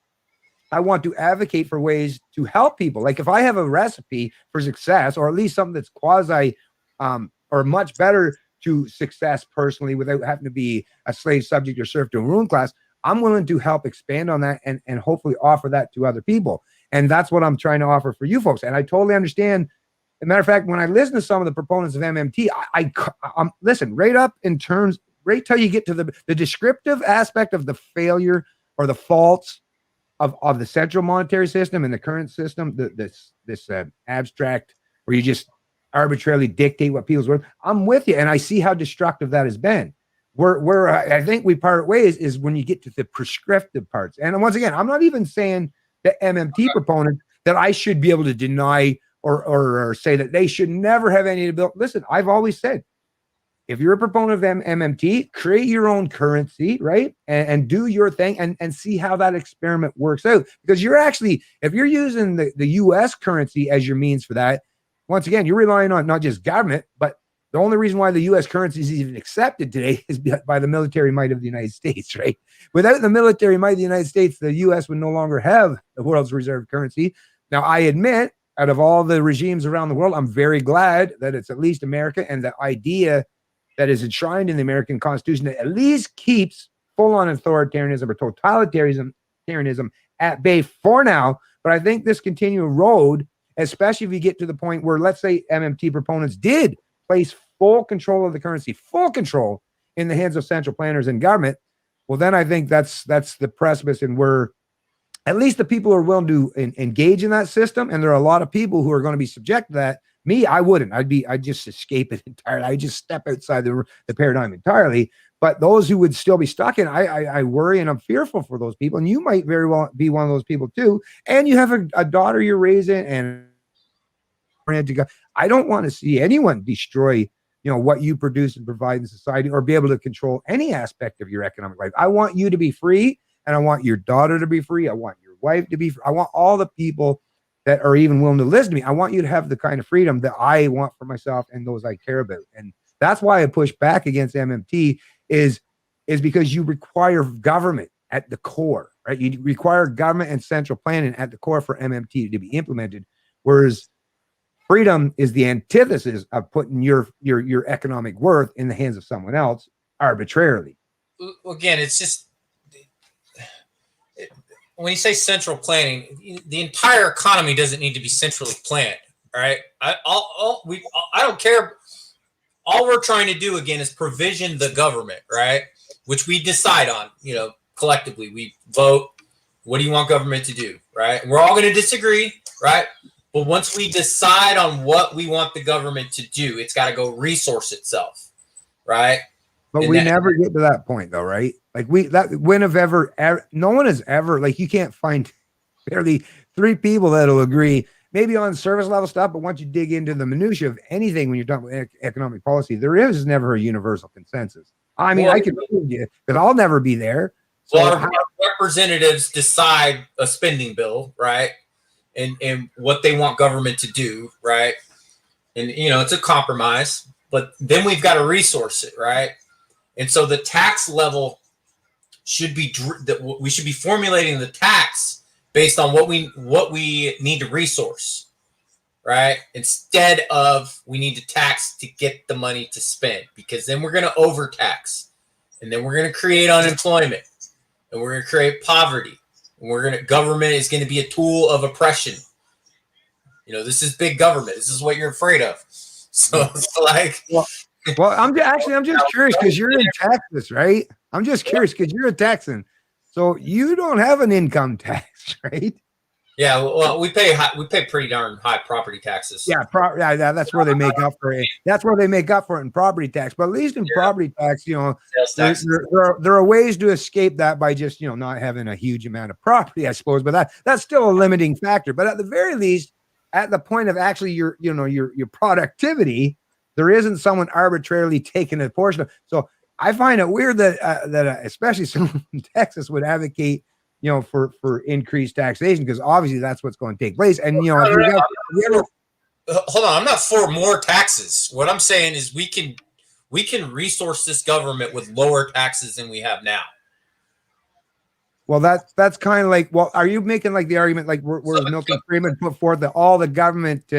I want to advocate for ways to help people. Like if I have a recipe for success, or at least something that's quasi or much better to success personally without having to be a slave, subject, or serf to a ruling class, I'm willing to help expand on that and hopefully offer that to other people. And that's what I'm trying to offer for you folks. And I totally understand. As a matter of fact, when I listen to some of the proponents of MMT, I'm listen right up in terms, right till you get to the descriptive aspect of the failure or the faults of the central monetary system and the current system, this abstract where you just arbitrarily dictate what people's worth. I'm with you, and I see how destructive that has been. Where I think we part ways is when you get to the prescriptive parts. And once again, I'm not even saying the MMT proponent that I should be able to deny or say that they should never have any ability. Listen, I've always said, if you're a proponent of MMT, create your own currency, right? And do your thing and see how that experiment works out. Because you're actually, if you're using the US currency as your means for that, once again, you're relying on not just government, but the only reason why the US currency is even accepted today is by the military might of the United States, right? Without the military might of the United States, the US would no longer have the world's reserve currency. Now, I admit, out of all the regimes around the world, I'm very glad that it's at least America, and the idea that is enshrined in the American Constitution that at least keeps full-on authoritarianism or totalitarianism at bay for now. But I think this continual road, especially if you get to the point where, let's say, MMT proponents did place full control of the currency, full control in the hands of central planners and government, well, then I think that's the precipice, and where at least the people who are willing to engage in that system, and there are a lot of people who are going to be subject to that. Me, I wouldn't. I'd just escape it entirely. I'd just step outside the paradigm entirely. But those who would still be stuck in, I worry and I'm fearful for those people. And you might very well be one of those people too. And you have a daughter you're raising, and I don't want to see anyone destroy, what you produce and provide in society, or be able to control any aspect of your economic life. I want you to be free, and I want your daughter to be free. I want your wife to be free. I want all the people that are even willing to listen to me. I want you to have the kind of freedom that I want for myself and those I care about. And that's why I push back against MMT is because you require government at the core, right? You require government and central planning at the core for MMT to be implemented. Whereas freedom is the antithesis of putting your economic worth in the hands of someone else arbitrarily. Again, it's just, when you say central planning, the entire economy doesn't need to be centrally planned, right? I don't care. All we're trying to do, again, is provision the government, right? Which we decide on, collectively. We vote, what do you want government to do, right? We're all going to disagree, right? But once we decide on what we want the government to do, it's got to go resource itself, right? But we never get to that point, though, right? Like no one has ever, like, you can't find barely 3 people that'll agree, maybe on service level stuff, but once you dig into the minutia of anything when you're talking about economic policy, there is never a universal consensus. I mean, I can prove you, because I'll never be there. So our representatives decide a spending bill, right? And what they want government to do, right? And, it's a compromise, but then we've got to resource it, right? And so the tax level should be that we should be formulating the tax based on what we need to resource, right? Instead of we need to tax to get the money to spend, because then we're going to overtax, and then we're going to create unemployment, and we're going to create poverty, and government is going to be a tool of oppression. This is big government. This is what you're afraid of. So it's like. Well, I'm just curious, because you're in Texas, right? I'm just curious because you're a Texan, so you don't have an income tax, right? Yeah, well, we pay pretty darn high property taxes. Yeah, that's where they make up for it. That's where they make up for it in property tax. But at least in property tax, there are ways to escape that by just not having a huge amount of property, I suppose. But that's still a limiting factor. But at the very least, at the point of actually your productivity, there isn't someone arbitrarily taking a portion of. So I find it weird that especially someone in Texas would advocate, for increased taxation, because obviously that's what's going to take place. And hold on, I'm not for more taxes. What I'm saying is we can we can resource this government with lower taxes than we have now. Well, that's kind of like, well, are you making like the argument like where Milton Friedman put forth that all the government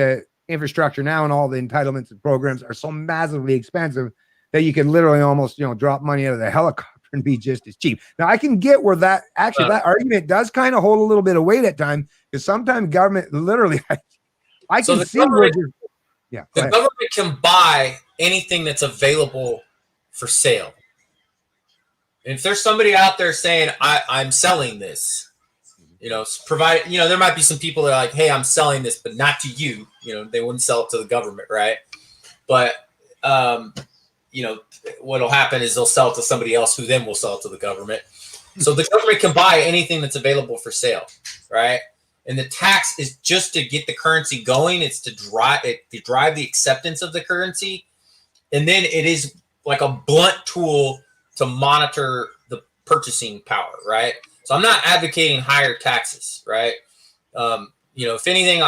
infrastructure now and all the entitlements and programs are so massively expensive that you can literally almost, drop money out of the helicopter and be just as cheap. Now, I can get where that argument does kind of hold a little bit of weight at times, because sometimes government literally, I can see where the government can buy anything that's available for sale. And if there's somebody out there saying, I'm selling this, provide, there might be some people that are like, hey, I'm selling this, but not to you. They wouldn't sell it to the government, right? But, what'll happen is they'll sell it to somebody else who then will sell it to the government. So the government can buy anything that's available for sale, right? And the tax is just to get the currency going. It's to drive the acceptance of the currency. And then it is like a blunt tool to monitor the purchasing power, right? So I'm not advocating higher taxes, right? If anything,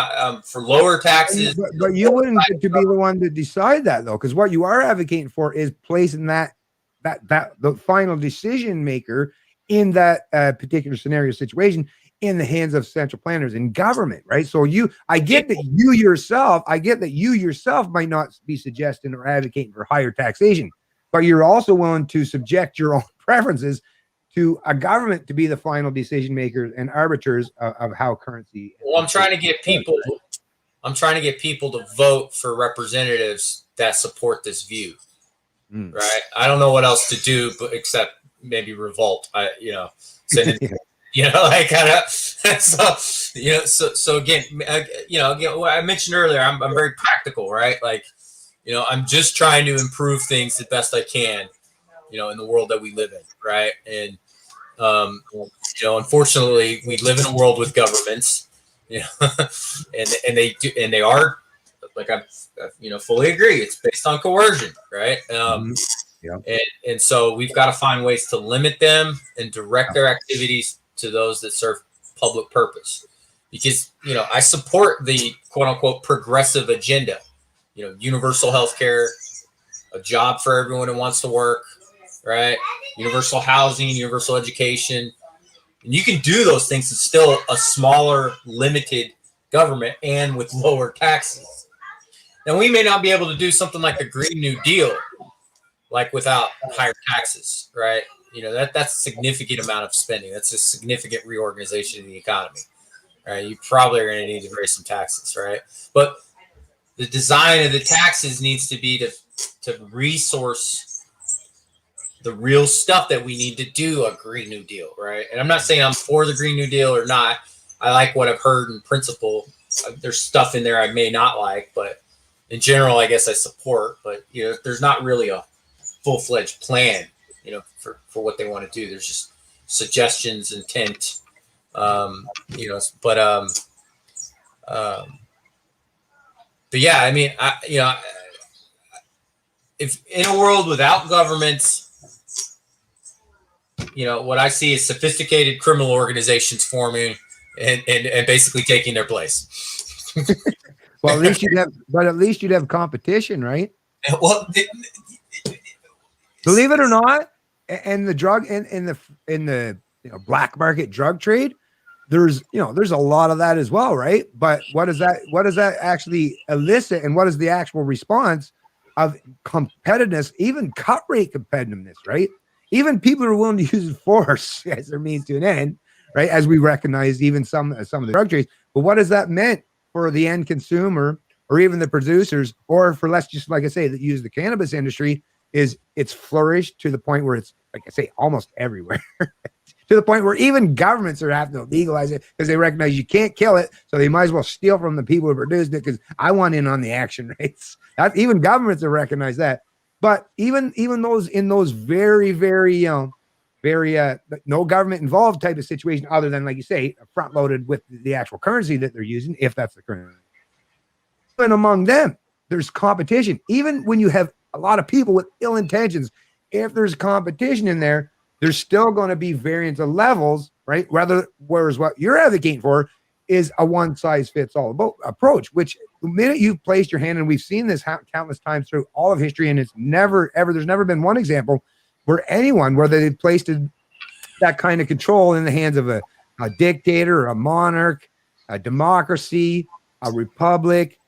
for lower taxes. But you wouldn't get to be the one to decide that, though, because what you are advocating for is placing that the final decision maker in that particular scenario situation in the hands of central planners and government, right? So I get that you yourself might not be suggesting or advocating for higher taxation, but you're also willing to subject your own preferences to a government to be the final decision makers and arbiters of how currency. Well, I'm trying to get people to vote for representatives that support this view, right? I don't know what else to do, but except maybe revolt. Send it, like kind of. So again, what I mentioned earlier, I'm very practical, right? Like, I'm just trying to improve things the best I can, in the world that we live in, right? And unfortunately, we live in a world with governments, and they are, like I fully agree. It's based on coercion, right? And so we've got to find ways to limit them and direct their activities to those that serve public purpose. Because I support the quote unquote progressive agenda. Universal health care, a job for everyone who wants to work, right? Universal housing, universal education. And you can do those things and still a smaller, limited government and with lower taxes. Now, we may not be able to do something like the Green New Deal, like without higher taxes, right? That's a significant amount of spending. That's a significant reorganization of the economy, right? You probably are going to need to raise some taxes, right? But the design of the taxes needs to be to resource the real stuff that we need to do a Green New Deal, right? And I'm not saying I'm for the Green New Deal or not. I like what I've heard in principle. There's stuff in there I may not like, but in general, I guess I support. But there's not really a full-fledged plan, for what they want to do. There's just suggestions, intent, but yeah, I mean, if in a world without governments, what I see is sophisticated criminal organizations forming and basically taking their place. Well, at least you'd have competition, right? Well, believe it or not, and the drug in the black market drug trade, there's a lot of that as well, right? But what does that actually elicit, and what is the actual response of competitiveness, even cut rate competitiveness, right? Even people are willing to use force as their means to an end, right? As we recognize even some of the drug trades. But what has that meant for the end consumer or even the producers, or for, let's just, like I say, that use the cannabis industry, is it's flourished to the point where it's, like I say, almost everywhere. To the point where even governments are having to legalize it because they recognize you can't kill it, so they might as well steal from the people who produced it, because I want in on the action rates. Even governments have recognized that. But even those in those very, very no government involved type of situation, other than, like you say, front loaded with the actual currency that they're using, if that's the currency. And among them, there's competition. Even when you have a lot of people with ill intentions, if there's competition in there, there's still going to be variants of levels, right? Whereas what you're advocating for is a one-size-fits-all approach, which the minute you've placed your hand, and we've seen this countless times through all of history, and it's never, ever, there's never been one example where they placed that kind of control in the hands of a dictator, a monarch, a democracy, a republic,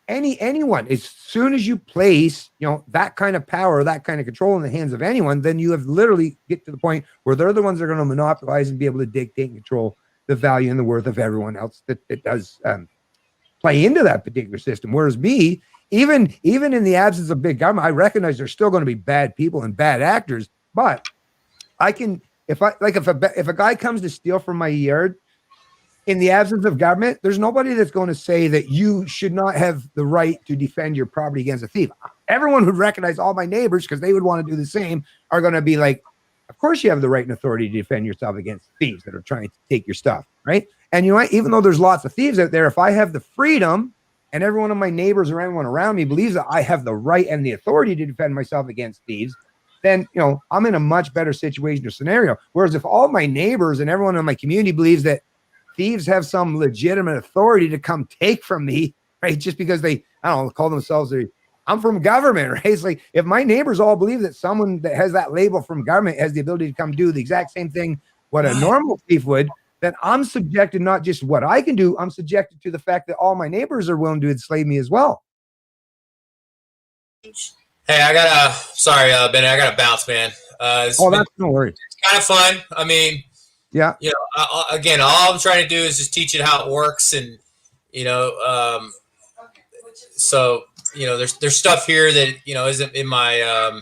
anyone. As soon as you place, that kind of power, that kind of control in the hands of anyone, then you have literally get to the point where they're the ones that are going to monopolize and be able to dictate and control the value and the worth of everyone else that does play into that particular system. Whereas me, even in the absence of big government, I recognize there's still going to be bad people and bad actors, but I can, if a guy comes to steal from my yard, in the absence of government, there's nobody that's going to say that you should not have the right to defend your property against a thief. Everyone would recognize, all my neighbors, because they would want to do the same, are going to be like, of course you have the right and authority to defend yourself against thieves that are trying to take your stuff, right? And even though there's lots of thieves out there, if I have the freedom and every one of my neighbors or anyone around me believes that I have the right and the authority to defend myself against thieves, then I'm in a much better situation or scenario. Whereas if all my neighbors and everyone in my community believes that thieves have some legitimate authority to come take from me, right? Just because they, I don't know, call themselves, I'm from government, right? It's like, if my neighbors all believe that someone that has that label from government has the ability to come do the exact same thing what a normal thief would, then I'm subjected not just what I can do, I'm subjected to the fact that all my neighbors are willing to enslave me as well. Hey, sorry, Benny, I gotta bounce, man. That's no worries. It's kind of fun. I mean, yeah. Again, all I'm trying to do is just teach it how it works, and so there's stuff here that isn't in my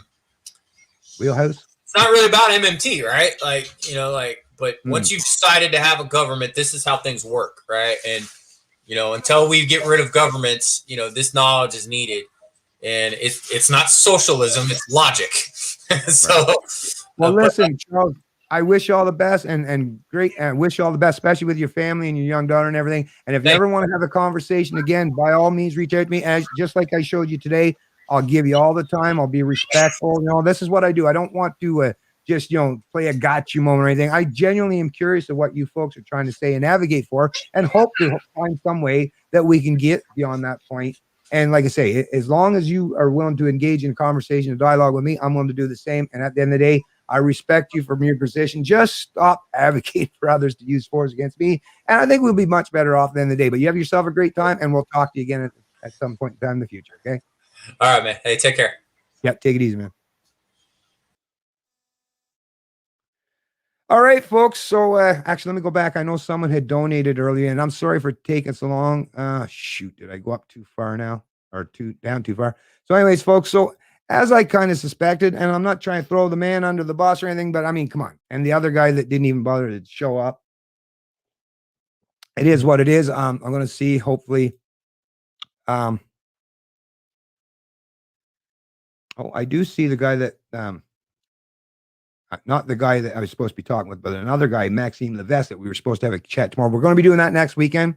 wheelhouse. It's not really about MMT, right? But once you've decided to have a government, this is how things work, right? And until we get rid of governments, this knowledge is needed, and it's not socialism, it's logic. So, well, listen, Charles, I wish you all the best and great, and wish you all the best, especially with your family and your young daughter and everything. And if you ever want to have a conversation again, by all means, reach out to me. Just like I showed you today, I'll give you all the time. I'll be respectful. This is what I do. I don't want to just play a gotcha moment or anything. I genuinely am curious of what you folks are trying to say and advocate for, and hope to find some way that we can get beyond that point. And like I say, as long as you are willing to engage in conversation and dialogue with me, I'm willing to do the same. And at the end of the day, I respect you from your position. Just stop advocating for others to use force against me, and I think we'll be much better off at the end of the day. But you have yourself a great time, and we'll talk to you again at some point in time in the future, okay? All right, man. Hey, take care. Yep, take it easy, man. All right, folks. So actually, let me go back. I know someone had donated earlier, and I'm sorry for taking so long. Shoot, did I go up too far now, or down too far? So anyways, folks, so as I kind of suspected, and I'm not trying to throw the man under the bus or anything, but I mean, come on. And the other guy that didn't even bother to show up, it is what it is. I'm going to see, hopefully. Oh, I do see the guy that, not the guy that I was supposed to be talking with, but another guy, Maxime Levesque, that we were supposed to have a chat tomorrow. We're going to be doing that next weekend.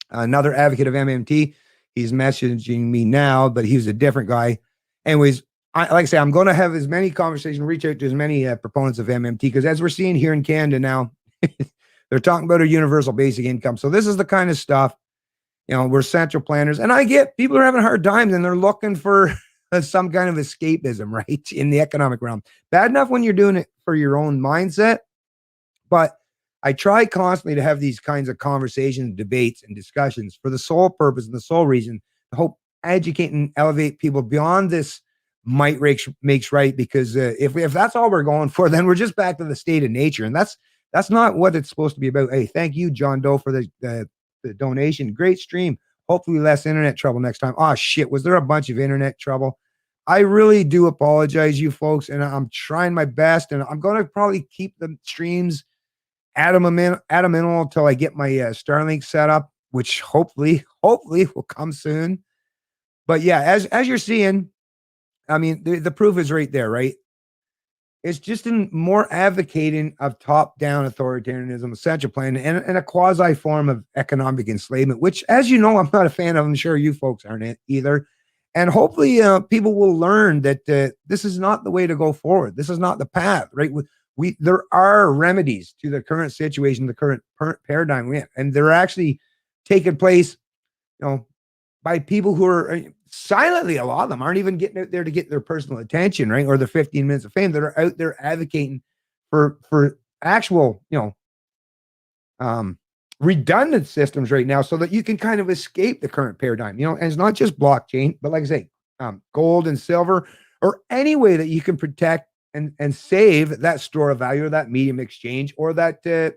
Another advocate of MMT. He's messaging me now, but he's a different guy. Anyways, like I say, I'm going to have as many conversations, reach out to as many proponents of MMT, because as we're seeing here in Canada now, they're talking about a universal basic income. So this is the kind of stuff, we're central planners, and I get people are having hard times and they're looking for some kind of escapism, right, in the economic realm. Bad enough when you're doing it for your own mindset, but I try constantly to have these kinds of conversations, debates, and discussions for the sole purpose and the sole reason to hope educate and elevate people beyond this might makes right. Because if that's all we're going for, then we're just back to the state of nature, and that's not what it's supposed to be about. Hey, thank you, John Doe, for the donation. Great stream. Hopefully less internet trouble next time. Oh shit, was there a bunch of internet trouble? I really do apologize, you folks, and I'm trying my best, and I'm going to probably keep the streams at a minimal until I get my Starlink set up, which hopefully will come soon. But yeah, as you're seeing, I mean, the proof is right there, right? It's just in more advocating of top-down authoritarianism, a central plan, and a quasi form of economic enslavement, which, as you know, I'm not a fan of. I'm sure you folks aren't either. And hopefully people will learn that this is not the way to go forward. This is not the path, right? There are remedies to the current situation, the current paradigm we're in, and they're actually taking place by people who are silently, a lot of them aren't even getting out there to get their personal attention, right? Or the 15 minutes of fame that are out there advocating for actual, redundant systems right now so that you can kind of escape the current paradigm, and it's not just blockchain, but like I say, gold and silver, or any way that you can protect and save that store of value or that medium exchange or that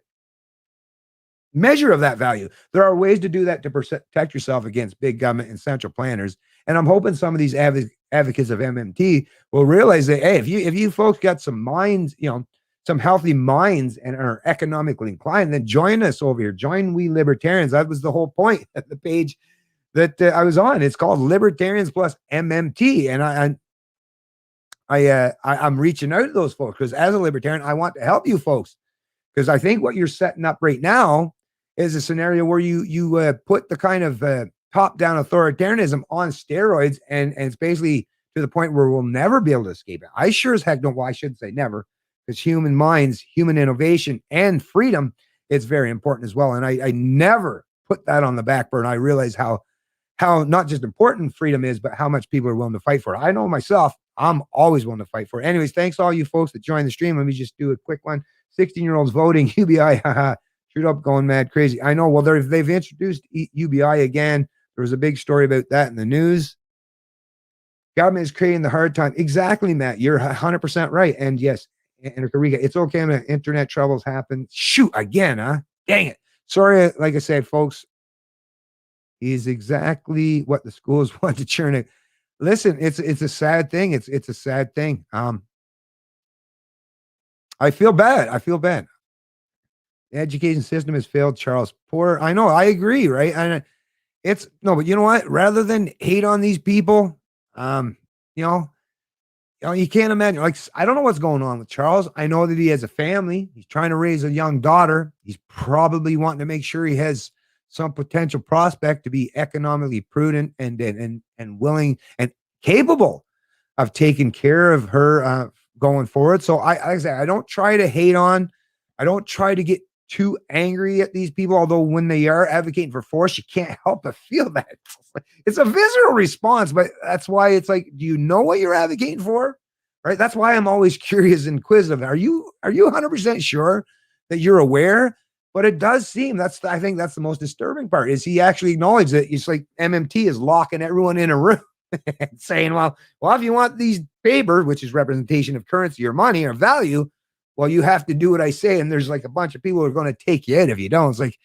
measure of that value. There are ways to do that to protect yourself against big government and central planners. And I'm hoping some of these advocates of MMT will realize that, hey, if you folks got some minds, some healthy minds and are economically inclined, then join us over here. Join We Libertarians. That was the whole point at the page that I was on. It's called Libertarians Plus MMT. And I'm reaching out to those folks because as a libertarian, I want to help you folks, because I think what you're setting up right now is a scenario where you put the kind of top-down authoritarianism on steroids, and it's basically to the point where we'll never be able to escape it. I sure as heck don't. Well, I shouldn't say never, because human minds, human innovation, and freedom is very important as well. And I never put that on the back burner. I realize how not just important freedom is, but how much people are willing to fight for it. I know myself, I'm always willing to fight for it. Anyways, thanks to all you folks that joined the stream. Let me just do a quick one. 16-year-olds voting UBI. Shoot up, going mad crazy. I know. Well, they've introduced UBI again. There was a big story about that in the news. Government is creating the hard time. Exactly, Matt. You're 100% right. And yes, Enrique, it's okay when internet troubles happen. Shoot, again, huh? Dang it. Sorry, like I said, folks, is exactly what the schools want to churn it. Listen, it's a sad thing. It's a sad thing. I feel bad. The education system has failed, Charles. Poor. I know. I agree. Right. And it's no, but you know what? Rather than hate on these people, you can't imagine. Like, I don't know what's going on with Charles. I know that he has a family. He's trying to raise a young daughter. He's probably wanting to make sure he has some potential prospect to be economically prudent and willing and capable of taking care of her going forward. So like I say, I don't try to hate on. I don't try to get too angry at these people, although when they are advocating for force, you can't help but feel that. It's a visceral response, but that's why it's like, do you know what you're advocating for? Right? That's why I'm always curious and inquisitive. Are you 100% sure that you're aware? But it does seem, I think that's the most disturbing part, is he actually acknowledged that it's like MMT is locking everyone in a room and saying, well, if you want these papers, which is representation of currency or money or value, well, you have to do what I say. And there's like a bunch of people who are going to take you in if you don't. It's like,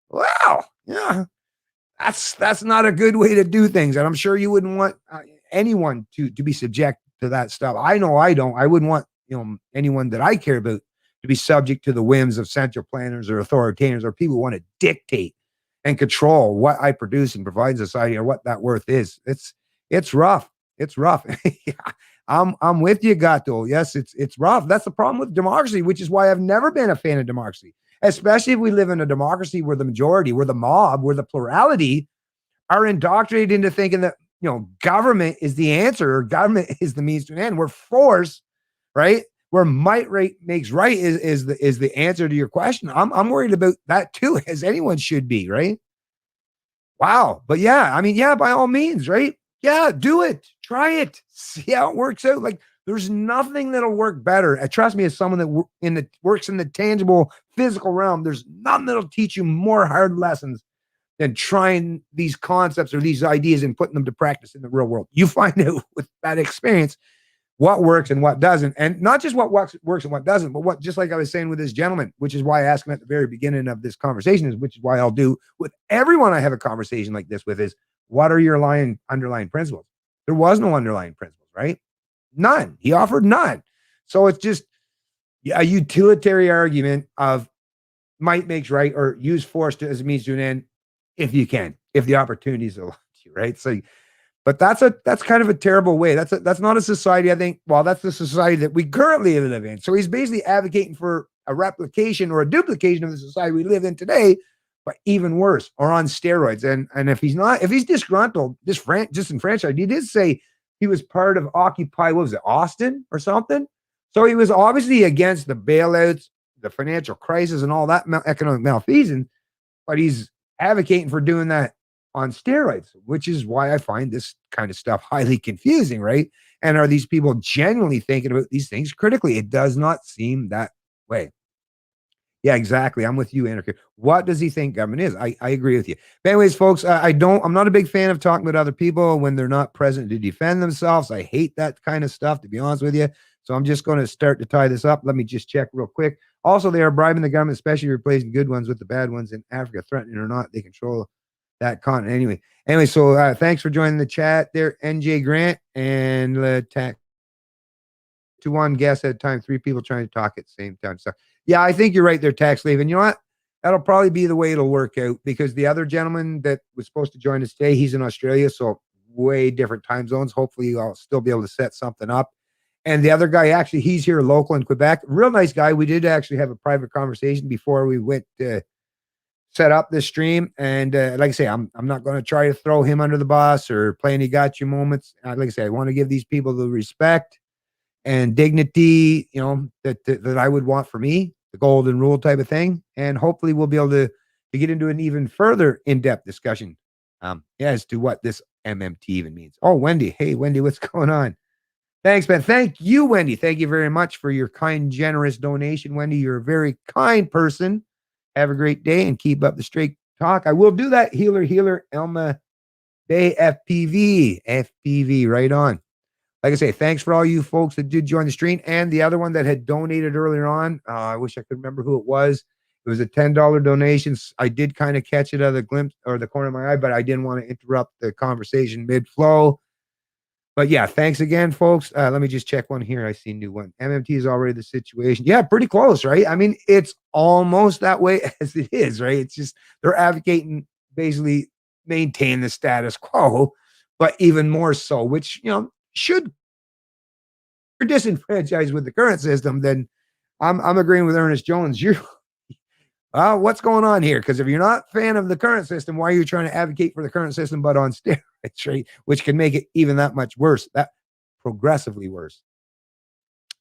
wow, yeah, that's not a good way to do things. And I'm sure you wouldn't want anyone to be subject to that stuff. I know I don't. I wouldn't want anyone that I care about to be subject to the whims of central planners or authoritarians or people who want to dictate and control what I produce and provide society or what that worth is. It's rough. It's rough. Yeah, I'm with you, Gato. Yes, it's rough. That's the problem with democracy, which is why I've never been a fan of democracy, especially if we live in a democracy where the majority, where the mob, where the plurality are indoctrinated into thinking that, government is the answer or government is the means to an end. Where force, right? Where might makes right is the answer to your question. I'm worried about that too, as anyone should be, right? Wow. But yeah, I mean, yeah, by all means, right? Yeah, do it. Try it. See how it works out. Like, there's nothing that'll work better. Trust me, as someone that works in the tangible physical realm, there's nothing that'll teach you more hard lessons than trying these concepts or these ideas and putting them to practice in the real world. You find out with that experience what works and what doesn't. And not just what works and what doesn't, but what, just like I was saying with this gentleman, which is why I asked him at the very beginning of this conversation, which is why I'll do with everyone I have a conversation like this with, is what are your underlying principles? There was no underlying principles, right? None. He offered none. So it's just a utilitarian argument of might makes right, or use force as a means to an end if you can, if the opportunities allow you, right? So, but that's kind of a terrible way. That's not a society, I think. Well, that's the society that we currently live in. So he's basically advocating for a replication or a duplication of the society we live in today, but even worse, or on steroids. And if he's disgruntled, disenfranchised, he did say he was part of Occupy, what was it, Austin or something? So he was obviously against the bailouts, the financial crisis, and all that economic malfeasance, but he's advocating for doing that on steroids, which is why I find this kind of stuff highly confusing, right? And are these people genuinely thinking about these things critically? It does not seem that way. Yeah, exactly. I'm with you, Anarchy. What does he think government is? I agree with you. But anyways, folks, I'm not a big fan of talking about other people when they're not present to defend themselves. I hate that kind of stuff, to be honest with you. So I'm just going to start to tie this up. Let me just check real quick. Also, they are bribing the government, especially replacing good ones with the bad ones in Africa, threatening or not. They control that continent anyway. So thanks for joining the chat there, NJ Grant, and to one guest at a time, 3 people trying to talk at the same time. So yeah, I think you're right there, tax slave. And you know what? That'll probably be the way it'll work out, because the other gentleman that was supposed to join us today, he's in Australia, so way different time zones. Hopefully I'll still be able to set something up. And the other guy, actually, he's here local in Quebec. Real nice guy. We did actually have a private conversation before we went to set up this stream. And like I say, I'm not going to try to throw him under the bus or play any gotcha moments. Like I say, I want to give these people the respect and dignity, that I would want for me, the golden rule type of thing. And hopefully we'll be able to get into an even further in-depth discussion as to what this MMT even means. Oh, Wendy. Hey, Wendy, what's going on? Thanks, man. Thank you, Wendy. Thank you very much for your kind, generous donation, Wendy. You're a very kind person. Have a great day and keep up the straight talk. I will do that. Healer, Elma Bay, FPV, right on. Like I say, thanks for all you folks that did join the stream, and the other one that had donated earlier on. I wish I could remember who it was. It was a $10 donation. I did kind of catch it out of the glimpse or the corner of my eye, but I didn't want to interrupt the conversation mid-flow. But yeah, thanks again, folks. Let me just check one here. I see a new one. MMT is already the situation. Yeah, pretty close, right? I mean, it's almost that way as it is, right? It's just they're advocating basically maintain the status quo, but even more so, which, should you're disenfranchised with the current system, then I'm agreeing with Ernest Jones. What's going on here? Because if you're not a fan of the current system, why are you trying to advocate for the current system but on steroids, right? Which can make it even that much worse, that progressively worse.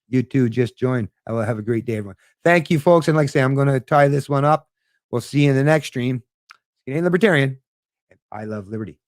You too, just join. I will have a great day, everyone. Thank you, folks. And like I say, I'm going to tie this one up. We'll see you in the next stream. Libertarian, and I love liberty.